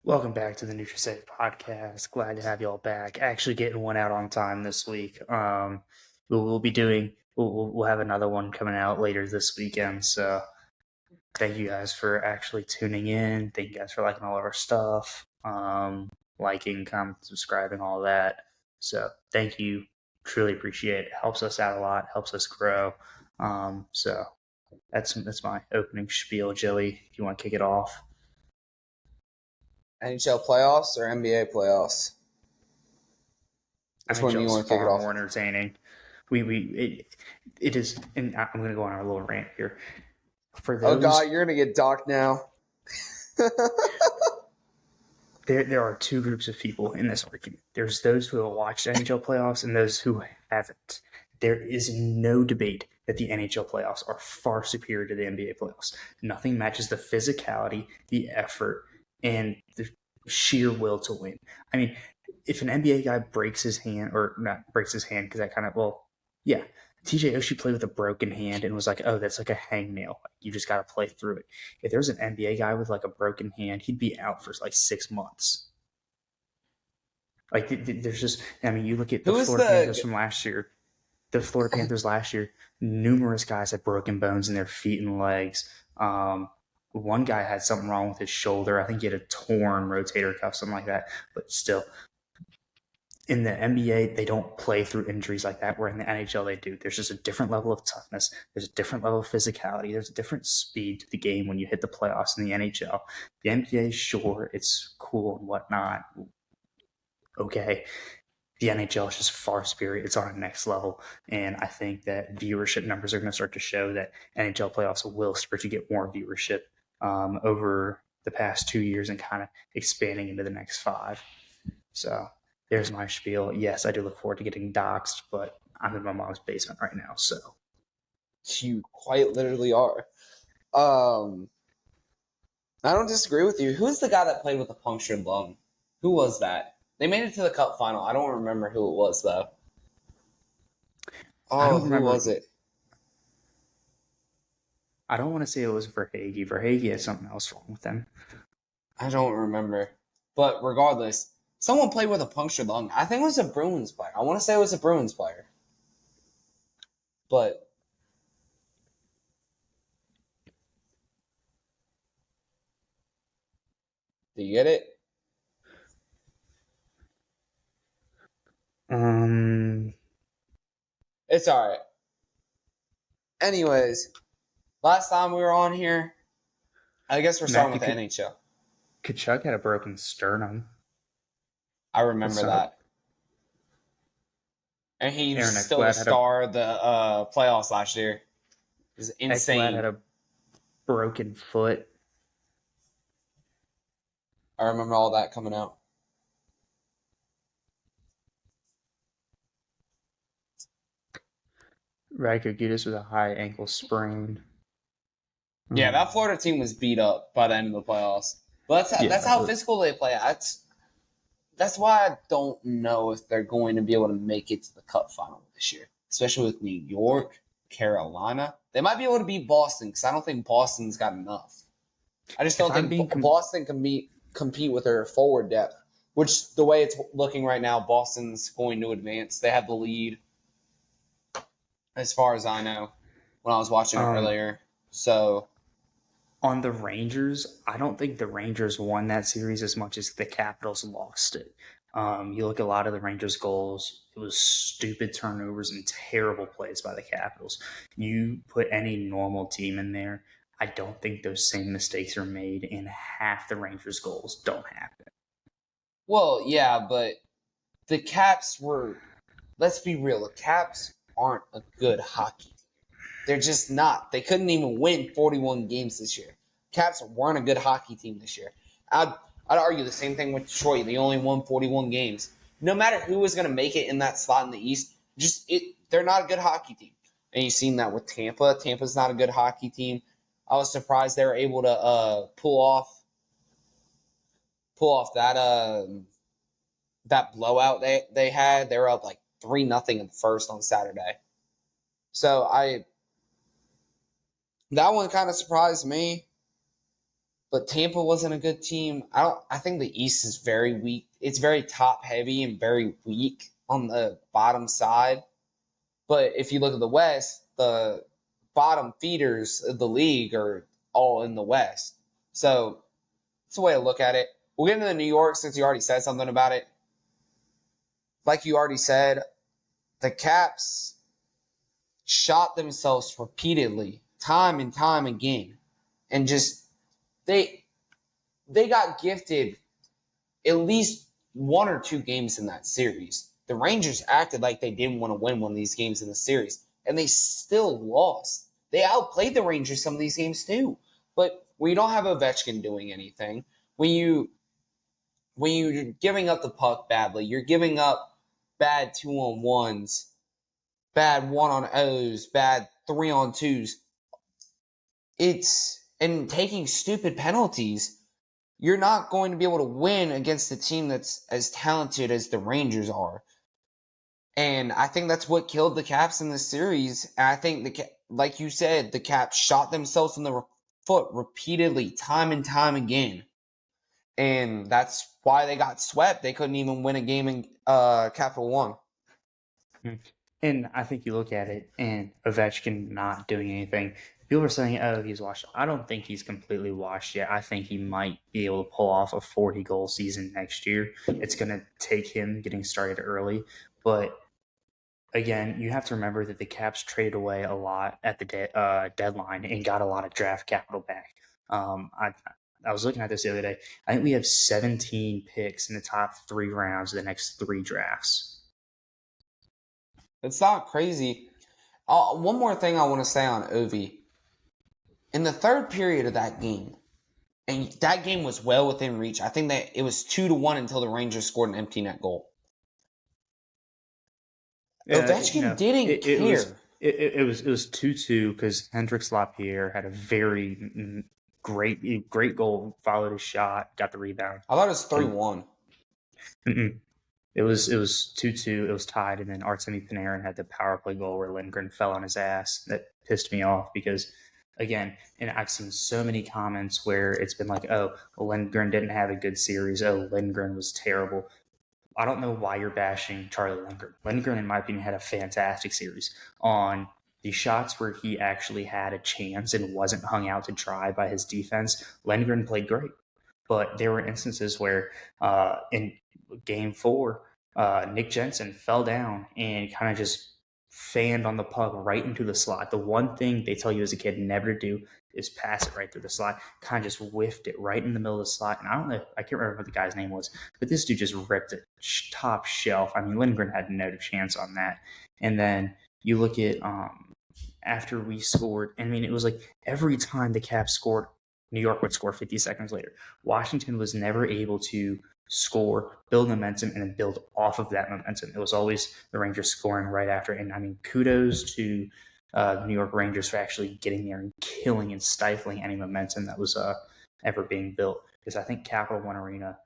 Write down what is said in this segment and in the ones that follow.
Welcome back to the NutriSafe podcast. Glad to have you all back. Actually, getting one out on time this week. We'll be doing. We'll have another one coming out later this weekend. So thank you guys for actually tuning in. Thank you guys for liking all of our stuff. Liking, commenting, subscribing, all that. So thank you. Truly appreciate it. Helps us out a lot. Helps us grow. So that's my opening spiel, Joey. If you want to kick it off. NHL playoffs or NBA playoffs? Which one do you NHL's want to kick it far off? more entertaining. It is, and I'm going to go on a little rant here. For Oh those, God, you're gonna get docked now. there are two groups of people in this argument. There's those who have watched NHL playoffs and those who haven't. There is no debate that the NHL playoffs are far superior to the NBA playoffs. Nothing matches the physicality, the effort, and the sheer will to win. I mean, if an NBA guy breaks his hand, or not breaks his hand, because that kind of, yeah. TJ Oshie played with a broken hand and was like, oh, that's like a hangnail. You just got to play through it. If there's an NBA guy with like a broken hand, he'd be out for like 6 months. Like, there's just, I mean, you look at the Florida Panthers from last year. The Florida Panthers last year, numerous guys had broken bones in their feet and legs. One guy had something wrong with his shoulder. I think he had a torn rotator cuff, something like that. But still, in the NBA, they don't play through injuries like that, where in the NHL they do. There's just a different level of toughness. There's a different level of physicality. There's a different speed to the game when you hit the playoffs in the NHL. The NBA, sure, it's cool and whatnot. Okay. The NHL is just far superior. It's on a next level. And I think that viewership numbers are going to start to show that NHL playoffs will start to get more viewership over the past 2 years and kind of expanding into the next 5. So there's my spiel. Yes, I do look forward to getting doxxed, but I'm in my mom's basement right now. So You quite literally are. I don't disagree with you. Who's the guy that played with a punctured lung? Who was that? They made it to the Cup final. I don't remember who it was though. I Oh, don't who remember. was it? I don't want to say it was Verhage. Verhage had something else wrong with them. I don't remember. But regardless, someone played with a punctured lung. I think it was a Bruins player. I want to say it was a Bruins player. But do you get it? It's all right. Anyways, last time we were on here, I guess we're starting with the NHL. Kachuk had a broken sternum. I remember that. And he was still the star of the playoffs last year. It was insane. Ekblad had a broken foot. I remember all that coming out. Radko Gudas with a high ankle sprain. Yeah, that Florida team was beat up by the end of the playoffs. But that's how physical they play. That's why I don't know if they're going to be able to make it to the Cup final this year, especially with New York, Carolina. They might be able to beat Boston because I don't think Boston's got enough. I just don't think Boston can compete with their forward depth, which the way it's looking right now, Boston's going to advance. They have the lead, as far as I know, when I was watching it earlier. So on the Rangers, I don't think the Rangers won that series as much as the Capitals lost it. You look at a lot of the Rangers' goals, it was stupid turnovers and terrible plays by the Capitals. You put any normal team in there, I don't think those same mistakes are made, and half the Rangers' goals don't happen. Well, yeah, but the Caps were, let's be real, the Caps aren't a good hockey team. They're just not. They couldn't even win 41 games this year. Caps weren't a good hockey team this year. I'd argue the same thing with Detroit. They only won 41 games. No matter who was going to make it in that slot in the East, they're not a good hockey team. And you've seen that with Tampa. Tampa's not a good hockey team. I was surprised they were able to pull off that blowout they had. They were up like 3-0 in the first on Saturday. So that one kind of surprised me. but Tampa wasn't a good team. I think the East is very weak. It's very top heavy and very weak on the bottom side. But if you look at the West, the bottom feeders of the league are all in the West. So it's a way to look at it. We'll get into New York since you already said something about it. Like you already said, the Caps shot themselves repeatedly, time and time again, and just they they got gifted at least one or two games in that series. The Rangers acted like they didn't want to win one of these games in the series, and they still lost. They outplayed the Rangers some of these games too. But when you don't have Ovechkin doing anything, when you're giving up the puck badly, you're giving up bad 2-on-1s, bad 1-on-0s, bad 3-on-2s. It's and taking stupid penalties, you're not going to be able to win against a team that's as talented as the Rangers are. And I think that's what killed the Caps in this series. And I think like you said, the Caps shot themselves in the foot repeatedly, time and time again. And that's why they got swept. They couldn't even win a game in Capital One. And I think you look at it and Ovechkin not doing anything. People are saying, oh, he's washed. I don't think he's completely washed yet. I think he might be able to pull off a 40-goal season next year. It's going to take him getting started early. But again, you have to remember that the Caps traded away a lot at the deadline and got a lot of draft capital back. I was looking at this the other day. I think we have 17 picks in the top 3 rounds of the next 3 drafts. It's not crazy. One more thing I want to say on Ovi. In the third period of that game, and that game was well within reach. I think that it was 2-1 until the Rangers scored an empty net goal. Ovechkin didn't care. It was 2-2 because Hendrix Lapierre had a very great goal, followed his shot, got the rebound. I thought it was 3-1. It was 2-2. It was tied, and then Artemi Panarin had the power play goal where Lindgren fell on his ass. That pissed me off because, again, and I've seen so many comments where it's been like, oh, Lindgren didn't have a good series. Oh, Lindgren was terrible. I don't know why you're bashing Charlie Lindgren. Lindgren, in my opinion, had a fantastic series. On the shots where he actually had a chance and wasn't hung out to dry by his defense, Lindgren played great. But there were instances where in game 4, Nick Jensen fell down and kind of just fanned on the puck right into the slot. The one thing they tell you as a kid never to do is pass it right through the slot. Kind of just whiffed it right in the middle of the slot. And I don't know, I can't remember what the guy's name was, but this dude just ripped it top shelf. I mean, Lindgren had no chance on that. And then you look at after we scored, I mean, it was like every time the Caps scored, New York would score 50 seconds later. Washington was never able to score, build momentum, and then build off of that momentum. It was always the Rangers scoring right after. And I mean, kudos to the New York Rangers for actually getting there and killing and stifling any momentum that was ever being built. Because I think Capital One Arena,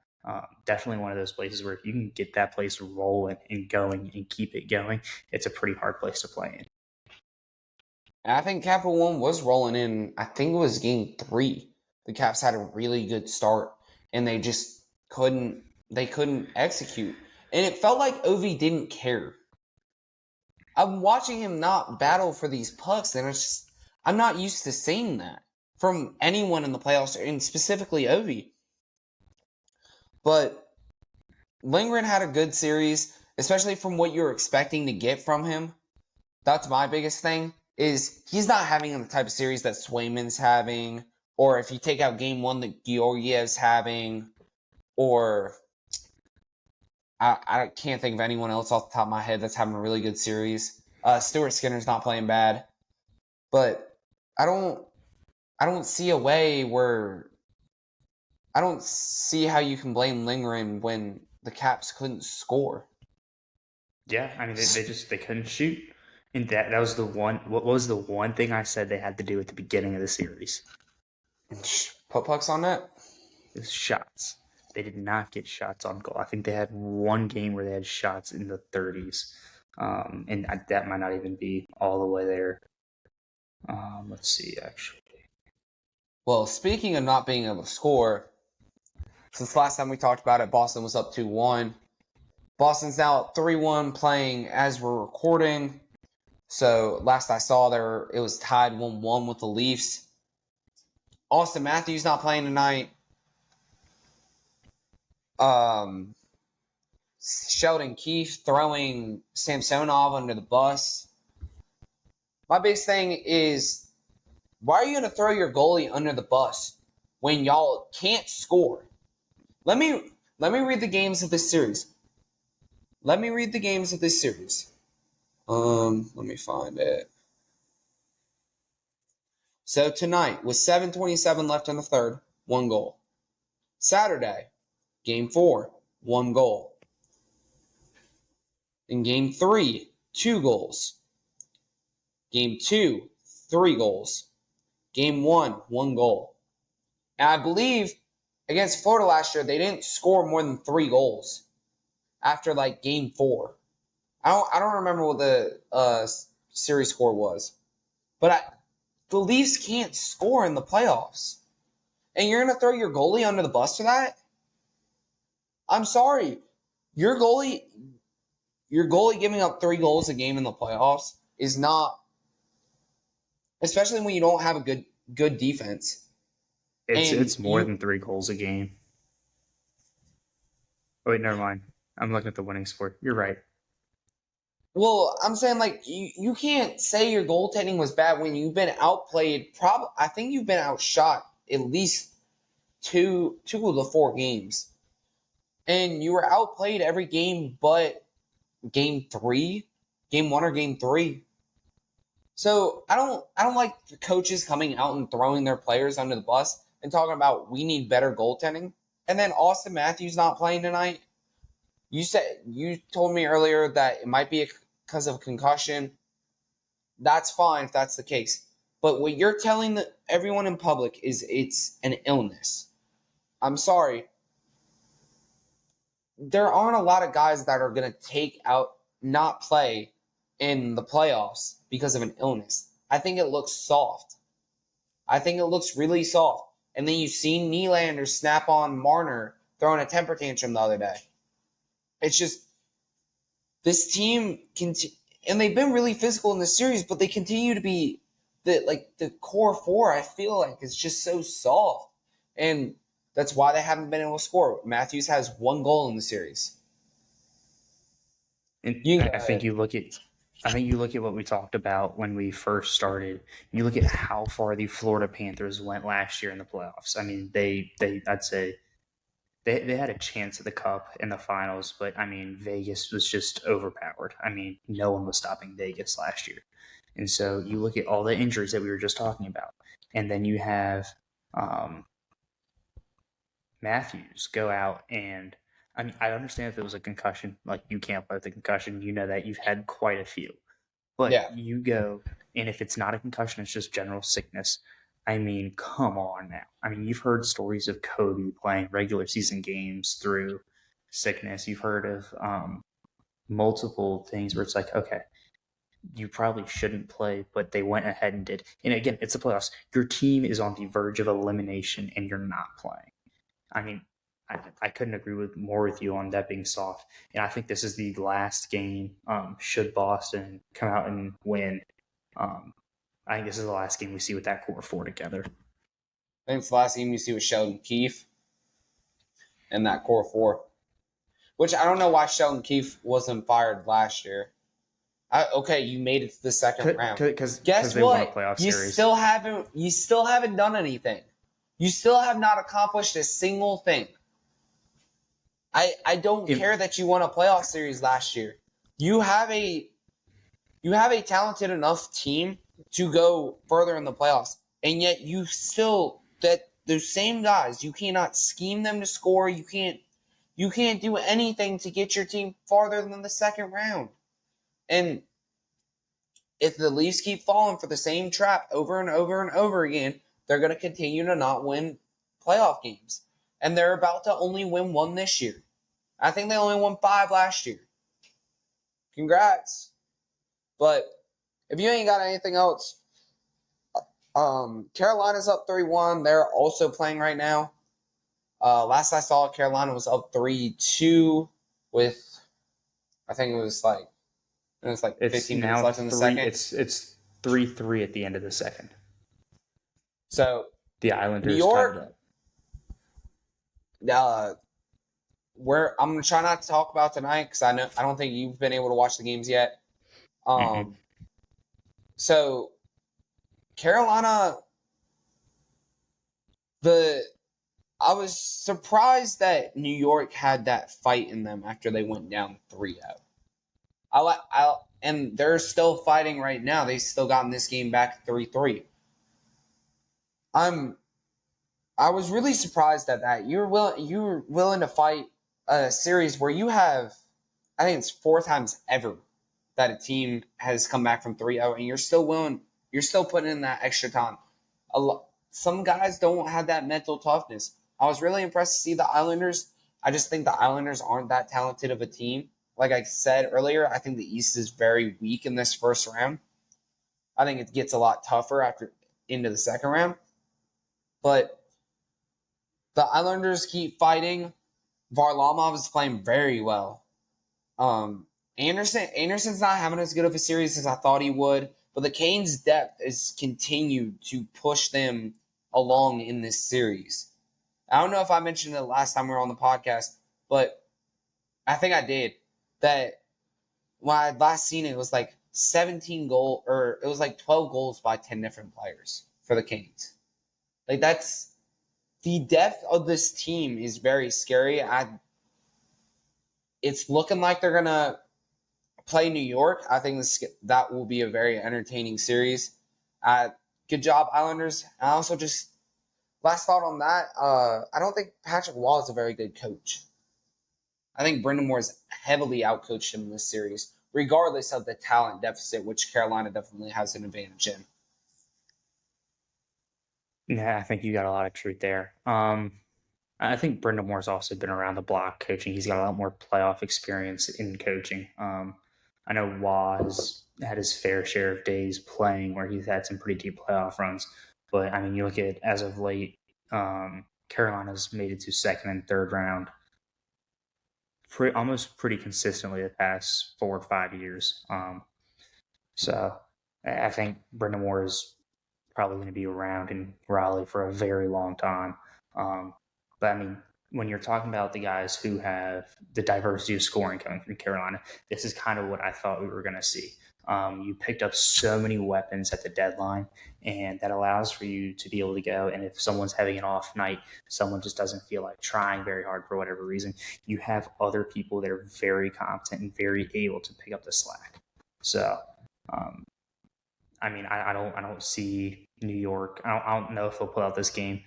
definitely one of those places where if you can get that place rolling and going and keep it going, it's a pretty hard place to play in. And I think Capital One was rolling in. I think it was game 3. The Caps had a really good start, and they just couldn't execute. And it felt like Ovi didn't care. I'm watching him not battle for these pucks, and I'm not used to seeing that from anyone in the playoffs, and specifically Ovi. But Lindgren had a good series, especially from what you're expecting to get from him. That's my biggest thing, is he's not having the type of series that Swayman's having, or if you take out game 1 that Georgiev's having, or I can't think of anyone else off the top of my head that's having a really good series. Stuart Skinner's not playing bad, but I don't see a way where I don't see how you can blame Lindgren when the Caps couldn't score. Yeah, I mean they couldn't shoot, and that was the one. What was the one thing I said they had to do at the beginning of the series? Put pucks on net. Is shots. They did not get shots on goal. I think they had one game where they had shots in the 30s, and that might not even be all the way there. Let's see, actually. Well, speaking of not being able to score, since last time we talked about it, Boston was up 2-1. Boston's now up 3-1 playing as we're recording. So last I saw it was tied 1-1 with the Leafs. Austin Matthews not playing tonight. Sheldon Keefe throwing Samsonov under the bus. My biggest thing is, why are you going to throw your goalie under the bus when y'all can't score? Let me read the games of this series. Let me find it. So tonight, with 7:27 left in the third, 1 goal. Saturday, Game 4, 1 goal. In Game 3, 2 goals. Game 2, 3 goals. Game 1, 1 goal. And I believe against Florida last year, they didn't score more than 3 goals after like Game 4. I don't remember what the series score was, but the Leafs can't score in the playoffs, and you're gonna throw your goalie under the bus for that? I'm sorry, your goalie giving up 3 goals a game in the playoffs is not, especially when you don't have a good defense. It's more than 3 goals a game. Oh, wait, never mind. I'm looking at the winning score. You're right. Well, I'm saying, like, you can't say your goaltending was bad when you've been outplayed. I think you've been outshot at least two of the 4 games, and you were outplayed every game but game 1 or game 3. So I don't like the coaches coming out and throwing their players under the bus and talking about we need better goaltending. And then Austin Matthews not playing tonight. You told me earlier that it might be because of concussion. That's fine if that's the case. But what you're telling everyone in public is it's an illness. I'm sorry. There aren't a lot of guys that are going to not play in the playoffs because of an illness. I think it looks soft. I think it looks really soft. And then you see Nylander snap on Marner throwing a temper tantrum the other day. It's just, this team and they've been really physical in this series, but they continue to be the core 4. I feel like it's just so soft, and that's why they haven't been able to score. Matthews has 1 goal in the series. And I think you look at what we talked about when we first started. You look at how far the Florida Panthers went last year in the playoffs. I mean, I'd say they had a chance at the Cup in the finals, but I mean, Vegas was just overpowered. I mean, no one was stopping Vegas last year. And so you look at all the injuries that we were just talking about, and then you have Matthews go out, and I mean, I understand if it was a concussion, like you can't play with a concussion. You know that you've had quite a few, but Yeah. you go, and if it's not a concussion, it's just general sickness. I mean, come on now. I mean, you've heard stories of Kobe playing regular season games through sickness. You've heard of multiple things where it's like, okay, you probably shouldn't play, but they went ahead and did. And again, it's the playoffs. Your team is on the verge of elimination, and you're not playing. I mean, I couldn't agree more with you on that being soft. And I think this is the last game. Should Boston come out and win, I think this is the last game we see with that core 4 together. I think it's the last game you see with Sheldon Keefe and that core 4. Which I don't know why Sheldon Keefe wasn't fired last year. Okay, you made it to the second round. Guess they what? Won a playoff series. You still haven't done anything. You still have not accomplished a single thing. I don't care that you won a playoff series last year. You have a talented enough team to go further in the playoffs, and yet those same guys, you cannot scheme them to score. You can't do anything to get your team farther than the second round. And if the Leafs keep falling for the same trap over and over and over again, they're going to continue to not win playoff games. And they're about to only win 1 this year. I think they only won 5 last year. Congrats. But if you ain't got anything else, Carolina's up 3-1. They're also playing right now. Last I saw, Carolina was up 3-2 with, I think it was like It's 15 minutes now left in the three. second. It's 3-3 at the end of the second. So The New Islanders tied it York, up. I'm gonna try not to talk about tonight because I don't think you've been able to watch the games yet. Mm-mm. So Carolina, I was surprised that New York had that fight in them after they went down 3-0. And they're still fighting right now. They still gotten this game back 3-3. I was really surprised at that. You were willing to fight a series where you have, I think it's 4 times ever that a team has come back from 3-0, and you're still putting in that extra time. Some guys don't have that mental toughness. I was really impressed to see the Islanders. I just think the Islanders aren't that talented of a team. Like I said earlier, I think the East is very weak in this first round. I think it gets a lot tougher after into the second round. But the Islanders keep fighting. Varlamov is playing very well. Anderson's not having as good of a series as I thought he would, but the Canes' depth has continued to push them along in this series. I don't know if I mentioned it last time we were on the podcast, but I think I did. That when I had last seen it, it was like 12 goals by 10 different players for the Canes. Like that's the depth of this team is very scary. It's looking like they're gonna play New York. I think that will be a very entertaining series. Good job, Islanders. I also just last thought on that. I don't think Patrick Waugh is a very good coach. I think Brendan Moore's heavily outcoached him in this series, regardless of the talent deficit, which Carolina definitely has an advantage in. Yeah, I think you got a lot of truth there. I think Brendan Moore's also been around the block coaching. He's got a lot more playoff experience in coaching. I know Waz had his fair share of days playing where he's had some pretty deep playoff runs. But I mean, you look at as of late, Carolina's made it to second and third round almost pretty consistently the past 4 or 5 years. So I think Brendan Moore is probably going to be around in Raleigh for a very long time. But I mean, when you're talking about the guys who have the diversity of scoring coming from Carolina, this is kind of what I thought we were going to see. You picked up so many weapons at the deadline, and that allows for you to be able to go. And if someone's having an off night, someone just doesn't feel like trying very hard for whatever reason, you have other people that are very competent and very able to pick up the slack. So, um, I mean, I don't see New York. I don't know if they'll pull out this game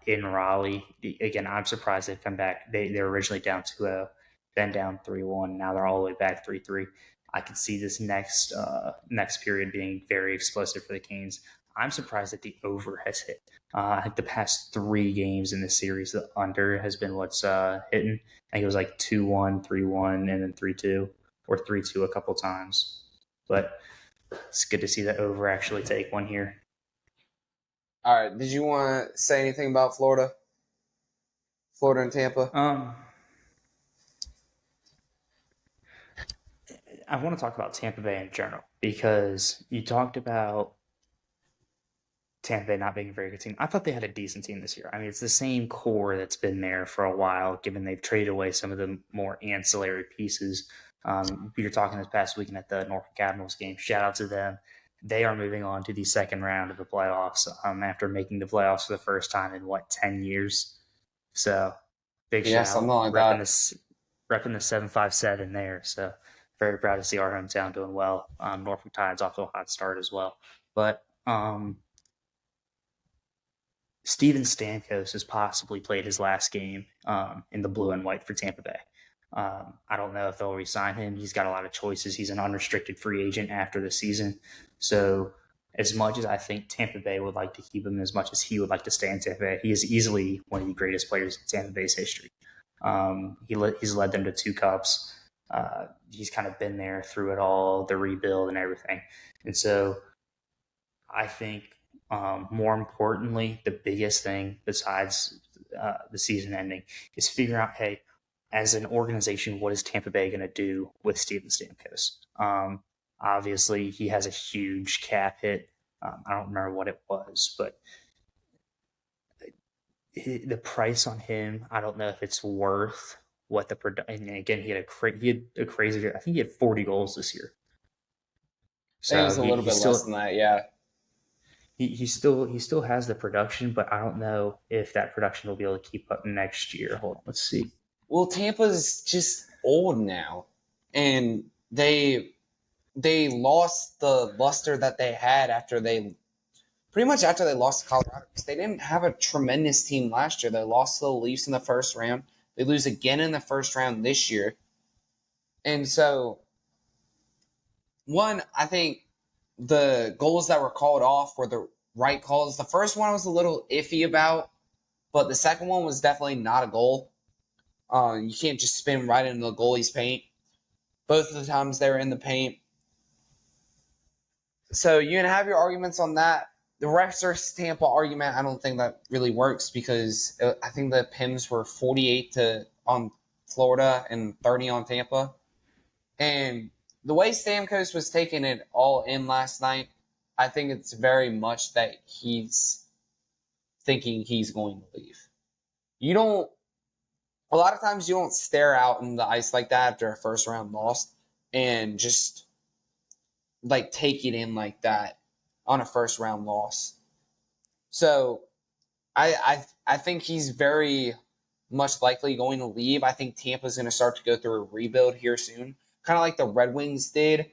in Raleigh. Again, I'm surprised they've come back. They're originally down 2-0, then down 3-1. Now they're all the way back 3-3. I could see this next period being very explosive for the Canes. I'm surprised that the over has hit. I think the past 3 games in this series, the under has been what's hitting. I think it was like 2-1, 3-1, and then 3-2, or 3-2 a couple times. But it's good to see the over actually take one here. All right. Did you want to say anything about Florida? Florida and Tampa? I want to talk about Tampa Bay in general because you talked about Tampa Bay not being a very good team. I thought they had a decent team this year. I mean, it's the same core that's been there for a while, given they've traded away some of the more ancillary pieces. We were talking this past weekend at the Norfolk Admirals game. Shout out to them. They are moving on to the second round of the playoffs after making the playoffs for the first time in, 10 years? So big Yeah, shout something out. like that. Repping the 757 there. So very proud to see our hometown doing well. Norfolk Tides off to a hot start as well. But Steven Stamkos has possibly played his last game in the blue and white for Tampa Bay. I don't know if they'll re-sign him. He's got a lot of choices. He's an unrestricted free agent after the season. So as much as I think Tampa Bay would like to keep him, as much as he would like to stay in Tampa Bay, he is easily one of the greatest players in Tampa Bay's history. He's led them to 2 cups. He's kind of been there through it all, the rebuild and everything. And so I think more importantly, the biggest thing besides the season ending is figure out, hey, as an organization, what is Tampa Bay going to do with Steven Stamkos? Obviously, he has a huge cap hit. I don't remember what it was, but the price on him, I don't know if it's worth what the production. And again, he had a crazy year. I think he had 40 goals this year. I think it So was a little he bit less still than that, yeah. he still has the production, but I don't know if that production will be able to keep up next year. Hold on, let's see. Well, Tampa's just old now, and they lost the luster that they had after they lost to Colorado, because they didn't have a tremendous team last year. They lost to the Leafs in the first round. They lose again in the first round this year, and so one, I think the goals that were called off were the right calls. The first one I was a little iffy about, but the second one was definitely not a goal. You can't just spin right into the goalie's paint. Both of the times they were in the paint. So you can have your arguments on that. The refs versus Tampa argument, I don't think that really works, because I think the PIMs were 48 on Florida and 30 on Tampa. And the way Stamkos was taking it all in last night, I think it's very much that he's thinking he's going to leave. You don't, a lot of times you don't stare out in the ice like that after a first round loss and just like take it in like that on a first round loss. So I think he's very much likely going to leave. I think Tampa's going to start to go through a rebuild here soon, kind of like the Red Wings did.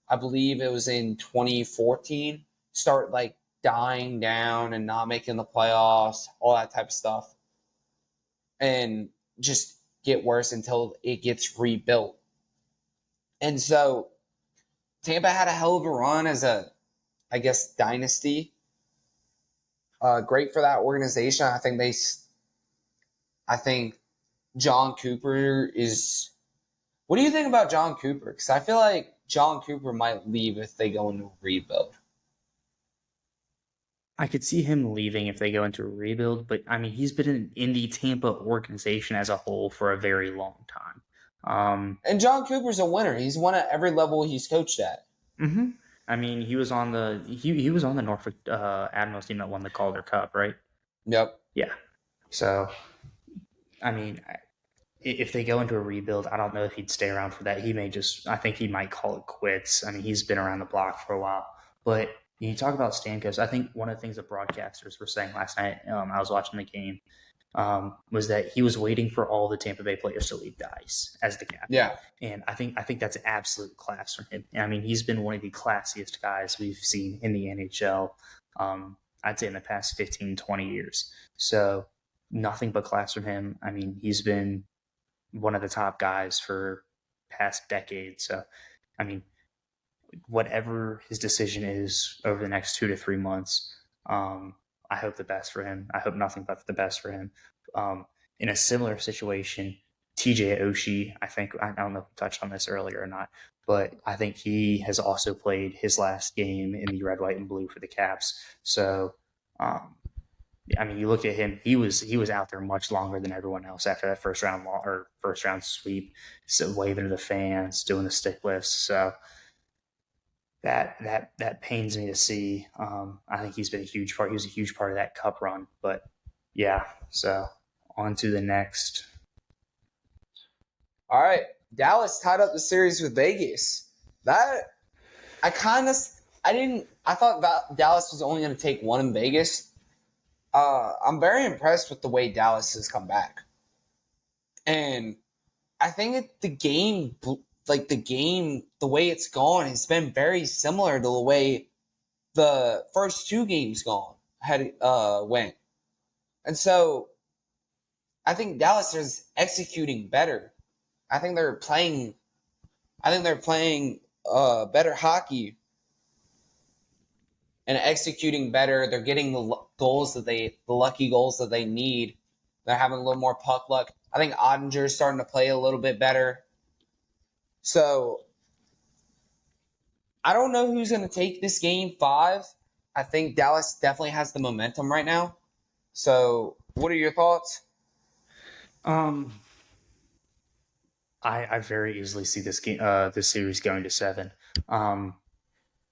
I believe it was in 2014. Start like dying down and not making the playoffs, all that type of stuff, and just get worse until it gets rebuilt. And so Tampa had a hell of a run as a, I guess, dynasty. Great for that organization. I think John Cooper is. What do you think about John Cooper? Because I feel like John Cooper might leave if they go into a rebuild. I could see him leaving if they go into a rebuild, but I mean, he's been in the Tampa organization as a whole for a very long time. And John Cooper's a winner. He's won at every level he's coached at. Mm-hmm. I mean, he was on the Norfolk Admirals team that won the Calder Cup, right? Yep. Yeah. So, I mean, if they go into a rebuild, I don't know if he'd stay around for that. I think he might call it quits. I mean, he's been around the block for a while. But you talk about Stamkos, I think one of the things the broadcasters were saying last night, I was watching the game, was that he was waiting for all the Tampa Bay players to leave the ice as the captain. Yeah. And I think that's absolute class from him. And I mean, he's been one of the classiest guys we've seen in the NHL, I'd say in the past 15, 20 years. So nothing but class from him. I mean, he's been one of the top guys for past decades. So, I mean, whatever his decision is over the next 2 to 3 months, I hope the best for him. I hope nothing but the best for him. In a similar situation, TJ Oshie, I don't know if we touched on this earlier or not, but I think he has also played his last game in the red, white, and blue for the Caps. So, I mean, you look at him; he was out there much longer than everyone else after that first round sweep, so waving to the fans, doing the stick lifts. So that pains me to see. I think he's been a huge part. He was a huge part of that cup run. But yeah, so on to the next. All right, Dallas tied up the series with Vegas. That I thought that Dallas was only going to take one in Vegas. I'm very impressed with the way Dallas has come back, and I think the game, the way it's gone, has been very similar to the way the first two games went, and so I think Dallas is executing better. I think they're playing. Better hockey and executing better. They're getting the lucky goals that they need. They're having a little more puck luck. I think Ottinger is starting to play a little bit better. So I don't know who's going to take this game 5. I think Dallas definitely has the momentum right now. So, what are your thoughts? Um, I very easily see this series going to 7. Um,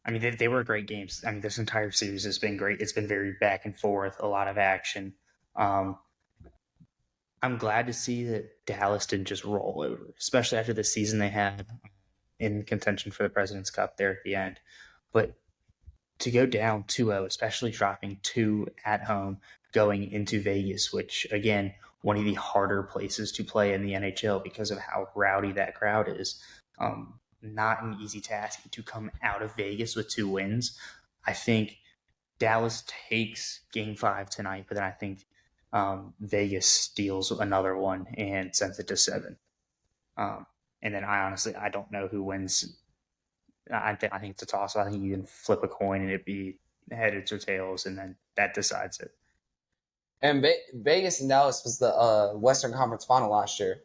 I mean, they were great games. I mean, this entire series has been great. It's been very back and forth, a lot of action. Um, I'm glad to see that Dallas didn't just roll over, especially after the season they had in contention for the President's Cup there at the end. But to go down 2-0, especially dropping 2 at home going into Vegas, which, again, one of the harder places to play in the NHL because of how rowdy that crowd is. Not an easy task to come out of Vegas with 2 wins. I think Dallas takes Game 5 tonight, but then I think Vegas steals another one and sends it to 7. Um, and then I don't know who wins. I think it's a toss. I think you can flip a coin and it'd be heads or tails, and then that decides it. And Vegas and Dallas was the Western Conference Final last year,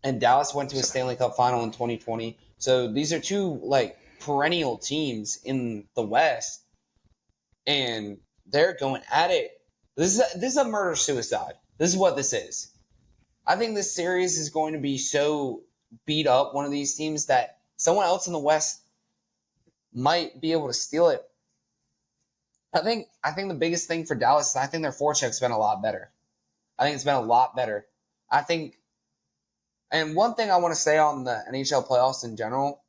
and Dallas went to a So, Stanley Cup Final in 2020. So these are two like perennial teams in the West, and they're going at it. This is a murder suicide. This is what this is. I think this series is going to be so beat up one of these teams that someone else in the West might be able to steal it. I think the biggest thing for Dallas is I think their forecheck's been a lot better. I think it's been a lot better. I think, and one thing I want to say on the NHL playoffs in general,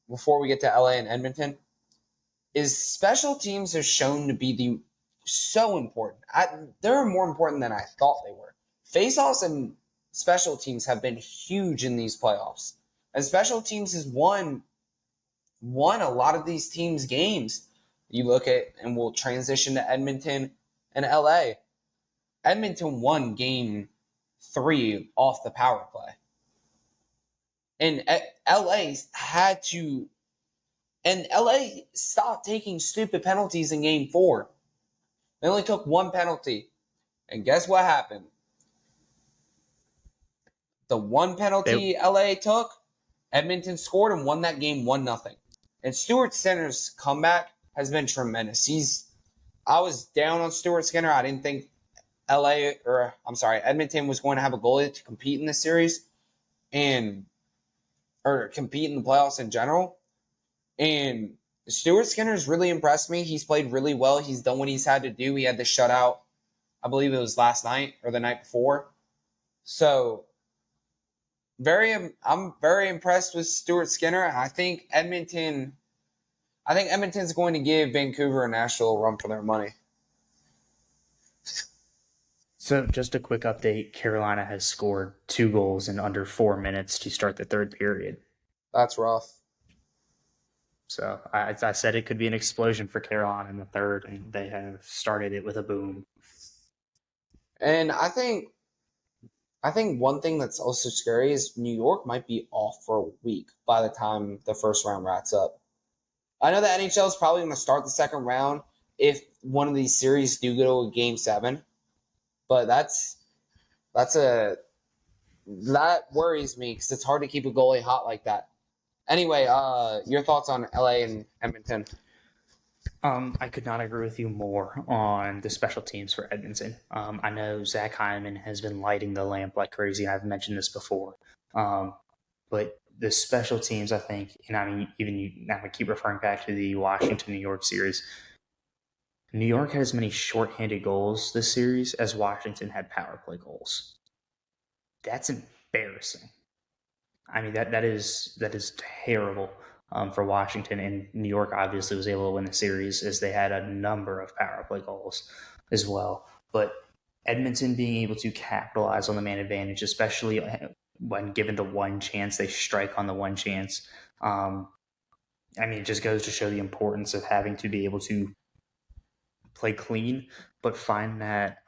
before we get to LA and Edmonton, is special teams are shown to be so important. They're more important than I thought they were. Faceoffs and special teams have been huge in these playoffs, and special teams has won a lot of these teams' games. You look at, and we'll transition to Edmonton and LA. Edmonton won game 3 off the power play. And LA had to, and LA stopped taking stupid penalties in game 4. They only took 1 penalty. And guess what happened? The 1 they, penalty LA took, Edmonton scored and won that game 1-0. And Stuart Skinner's comeback has been tremendous. I was down on Stuart Skinner. I didn't think Edmonton was going to have a goalie to compete in this series and or compete in the playoffs in general. And Stuart Skinner's really impressed me. He's played really well. He's done what he's had to do. He had the shutout, I believe it was last night or the night before. So I'm very impressed with Stuart Skinner. I think Edmonton's going to give Vancouver and Nashville a run for their money. so just a quick update: Carolina has scored 2 goals in under 4 minutes to start the third period. That's rough. So I said it could be an explosion for Carolina in the third, and they have started it with a boom. And I think one thing that's also scary is New York might be off for a week by the time the first round wraps up. I know the NHL is probably going to start the second round if one of these series do go to a game 7, but that worries me because it's hard to keep a goalie hot like that. Anyway, your thoughts on LA and Edmonton? I could not agree with you more on the special teams for Edmonton. I know Zach Hyman has been lighting the lamp like crazy. I've mentioned this before. But the special teams, I think, and I mean, I'm going to keep referring back to the Washington New York series. New York had as many shorthanded goals this series as Washington had power play goals. That's embarrassing. I mean, that is terrible for Washington, and New York obviously was able to win the series as they had a number of power play goals as well. But Edmonton being able to capitalize on the man advantage, especially when given the one chance, they strike on the one chance. I mean, it just goes to show the importance of having to be able to play clean, but find that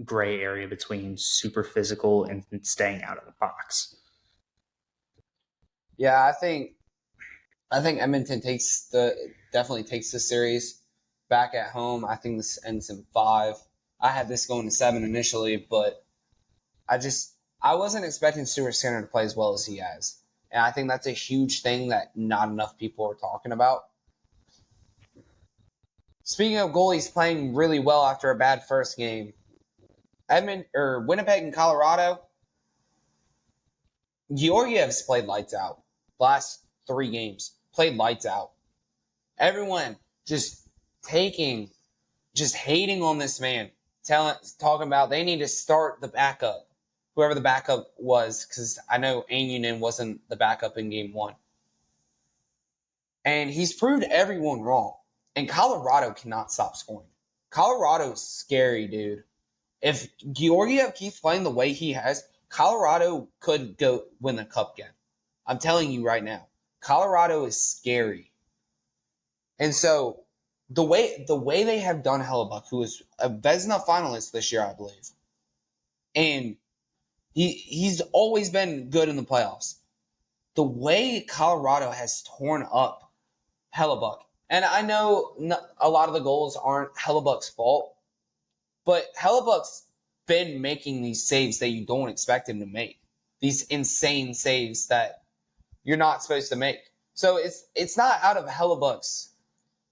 gray area between super physical and staying out of the box. Yeah, I think Edmonton definitely takes the series back at home. I think this ends in 5. I had this going to 7 initially, but I wasn't expecting Stuart Skinner to play as well as he has. And I think that's a huge thing that not enough people are talking about. Speaking of goalies playing really well after a bad first game, Winnipeg and Colorado, Georgiev's played lights out. Last 3 games, played lights out. Everyone just hating on this man, talking about they need to start the backup, whoever the backup was, because I know Anunen wasn't the backup in game 1. And he's proved everyone wrong. And Colorado cannot stop scoring. Colorado is scary, dude. If Georgiev keeps playing the way he has, Colorado could go win the cup again. I'm telling you right now. Colorado is scary. And so the way they have done Hellebuck, who is a Vezina finalist this year, I believe, and he's always been good in the playoffs. The way Colorado has torn up Hellebuck, and I know a lot of the goals aren't Hellebuck's fault, but Hellebuck's been making these saves that you don't expect him to make. These insane saves that you're not supposed to make. So it's not out of Hellebuck's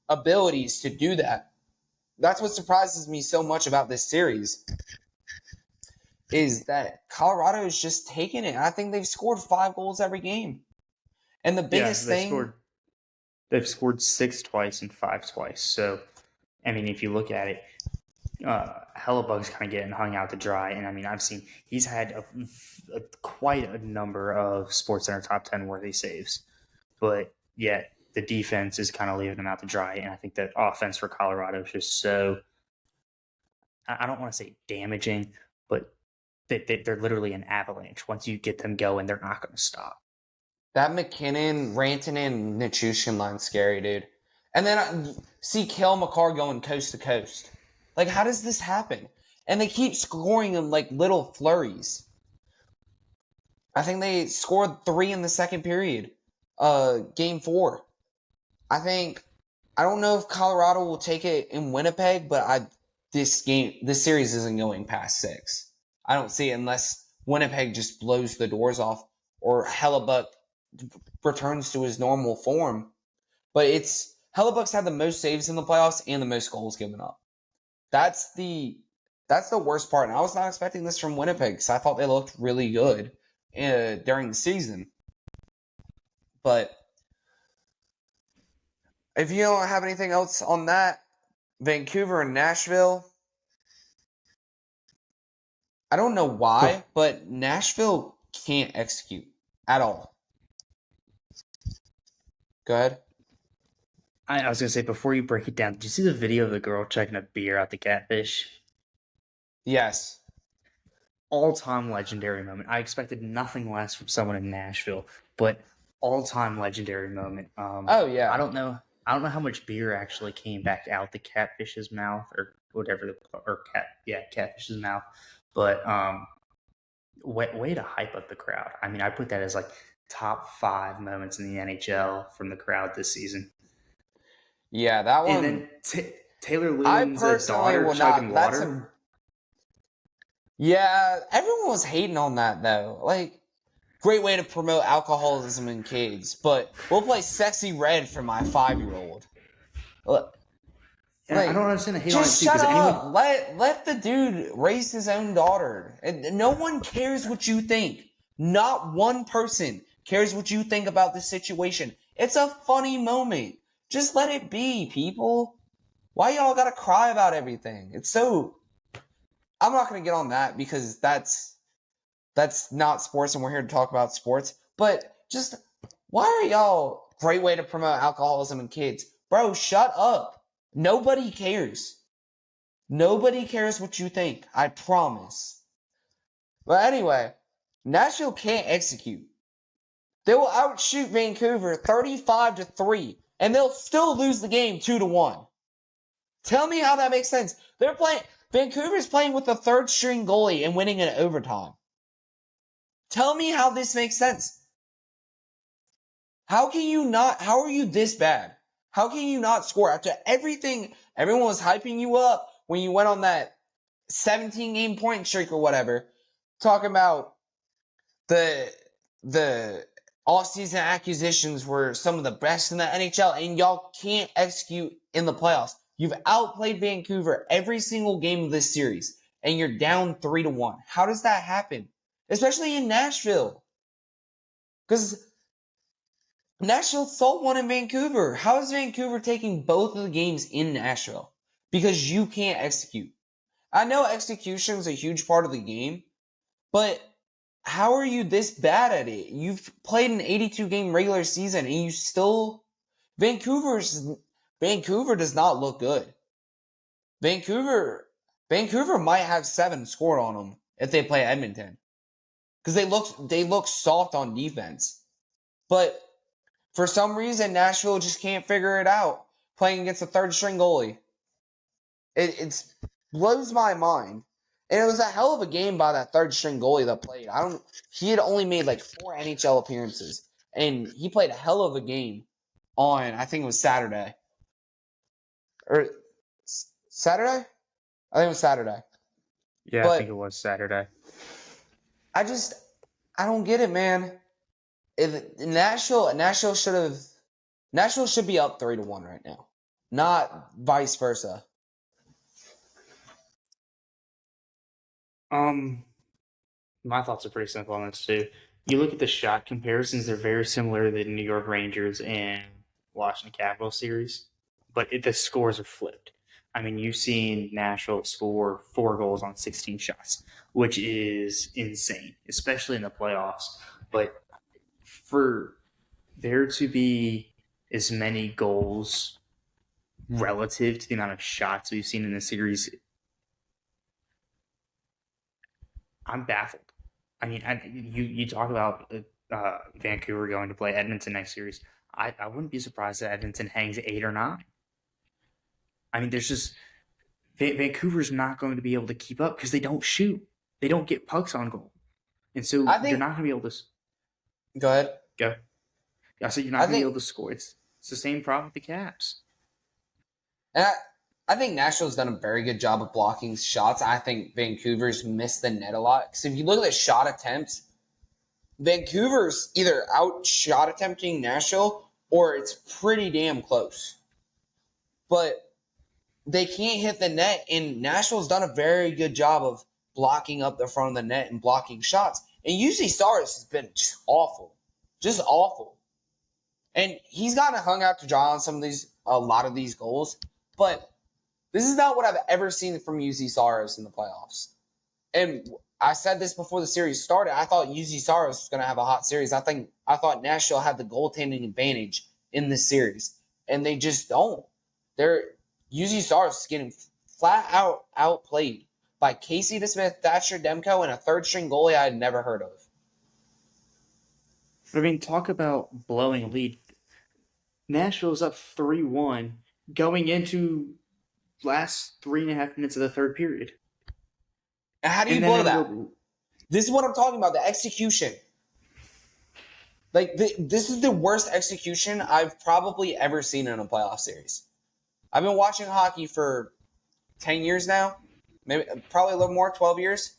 abilities to do that. That's what surprises me so much about this series, is that Colorado is just taking it. I think they've scored 5 goals every game. And the biggest thing... They've scored 6 twice and 5 twice. So, I mean, if you look at it, Hellebuck's kind of getting hung out to dry. And, I mean, he's had quite a number of SportsCenter top 10 worthy saves. But yet, the defense is kind of leaving him out to dry. And I think that offense for Colorado is just so, I don't want to say damaging, but they're literally an avalanche. Once you get them going, they're not going to stop. That McKinnon, Rantanen, Nichushkin line's scary, dude. And then I see Cale Makar going coast to coast. Like, how does this happen? And they keep scoring in, like, little flurries. I think they scored 3 in the second period. Game 4. I don't know if Colorado will take it in Winnipeg, but this series isn't going past 6. I don't see it unless Winnipeg just blows the doors off or Hellebuck returns to his normal form. But Hellebuck's had the most saves in the playoffs and the most goals given up. That's the worst part. And I was not expecting this from Winnipeg because I thought they looked really good during the season. But if you don't have anything else on that, Vancouver and Nashville, I don't know why, but Nashville can't execute at all. Go ahead. I was going to say, before you break it down, did you see the video of the girl checking a beer out the Catfish? Yes. All-time legendary moment. I expected nothing less from someone in Nashville, but all-time legendary moment. Oh, yeah. I don't know how much beer actually came back out the Catfish's mouth or whatever, Catfish's mouth. But way to hype up the crowd. I mean, I put that as like top 5 moments in the NHL from the crowd this season. Yeah, that one. And then Taylor Lewin's daughter chugging water. Yeah, everyone was hating on that though. Like, great way to promote alcoholism in kids, but we'll play Sexy Red for my 5-year-old. Look, I don't understand the hate on it too. Just shut up. Let the dude raise his own daughter. And no one cares what you think. Not one person cares what you think about this situation. It's a funny moment. Just let it be, people. Why y'all gotta cry about everything? I'm not gonna get on that because that's not sports and we're here to talk about sports. But just, why are y'all... Great way to promote alcoholism in kids. Bro, shut up. Nobody cares. Nobody cares what you think. I promise. But anyway, Nashville can't execute. They will outshoot Vancouver 35-3, and they'll still lose the game 2-1. Tell me how that makes sense. Vancouver's playing with a 3rd-string goalie and winning in overtime. Tell me how this makes sense. How are you this bad? How can you not score after everything? Everyone was hyping you up when you went on that 17-game point streak or whatever, talking about the off-season acquisitions were some of the best in the NHL, and y'all can't execute in the playoffs. You've outplayed Vancouver every single game of this series, and you're down 3-1. How does that happen? Especially in Nashville. Because Nashville sold one in Vancouver. How is Vancouver taking both of the games in Nashville? Because you can't execute. I know execution is a huge part of the game, but how are you this bad at it? You've played an 82 game regular season and you still Vancouver does not look good. Vancouver might have 7 scored on them if they play Edmonton. Cuz they look soft on defense. But for some reason Nashville just can't figure it out playing against a third string goalie. It blows my mind. And it was a hell of a game by that third string goalie that played. He had only made like 4 NHL appearances. And he played a hell of a game on, I think it was Saturday. Or Saturday? I think it was Saturday. Yeah, I think it But was Saturday. I don't get it, man. Nashville should be up 3-1 right now. Not vice versa. My thoughts are pretty simple on this too. You look at the shot comparisons; they're very similar to the New York Rangers and Washington Capitals series, but the scores are flipped. I mean, you've seen Nashville score 4 goals on 16 shots, which is insane, especially in the playoffs. But for there to be as many goals relative to the amount of shots we've seen in the series, I'm baffled. I mean, you talk about Vancouver going to play Edmonton next series. I wouldn't be surprised if Edmonton hangs 8 or 9. I mean, there's just Vancouver's not going to be able to keep up because they don't shoot. They don't get pucks on goal, and so I you're think not going to be able to go ahead. go. I said you're not I going to be think able to score. It's the same problem with the Caps. And I think Nashville's done a very good job of blocking shots. I think Vancouver's missed the net a lot. Because if you look at the shot attempts, Vancouver's either out shot attempting Nashville or it's pretty damn close. But they can't hit the net, and Nashville's done a very good job of blocking up the front of the net and blocking shots. And usually Stars has been just awful. Just awful. And he's gotten hung out to dry on a lot of these goals. But this is not what I've ever seen from UZ Saros in the playoffs. And I said this before the series started. I thought UZ Saros was going to have a hot series. I thought Nashville had the goaltending advantage in this series, and they just don't. UZ Saros is getting flat out outplayed by Casey DeSmith, Thatcher Demko, and a third string goalie I had never heard of. But I mean, talk about blowing a lead. Nashville's up 3-1 going into last 3.5 minutes of the third period. And how do you And then blow they that? go, This is what I'm talking about, the execution. This is the worst execution I've probably ever seen in a playoff series. I've been watching hockey for 10 years now, maybe probably a little more, 12 years.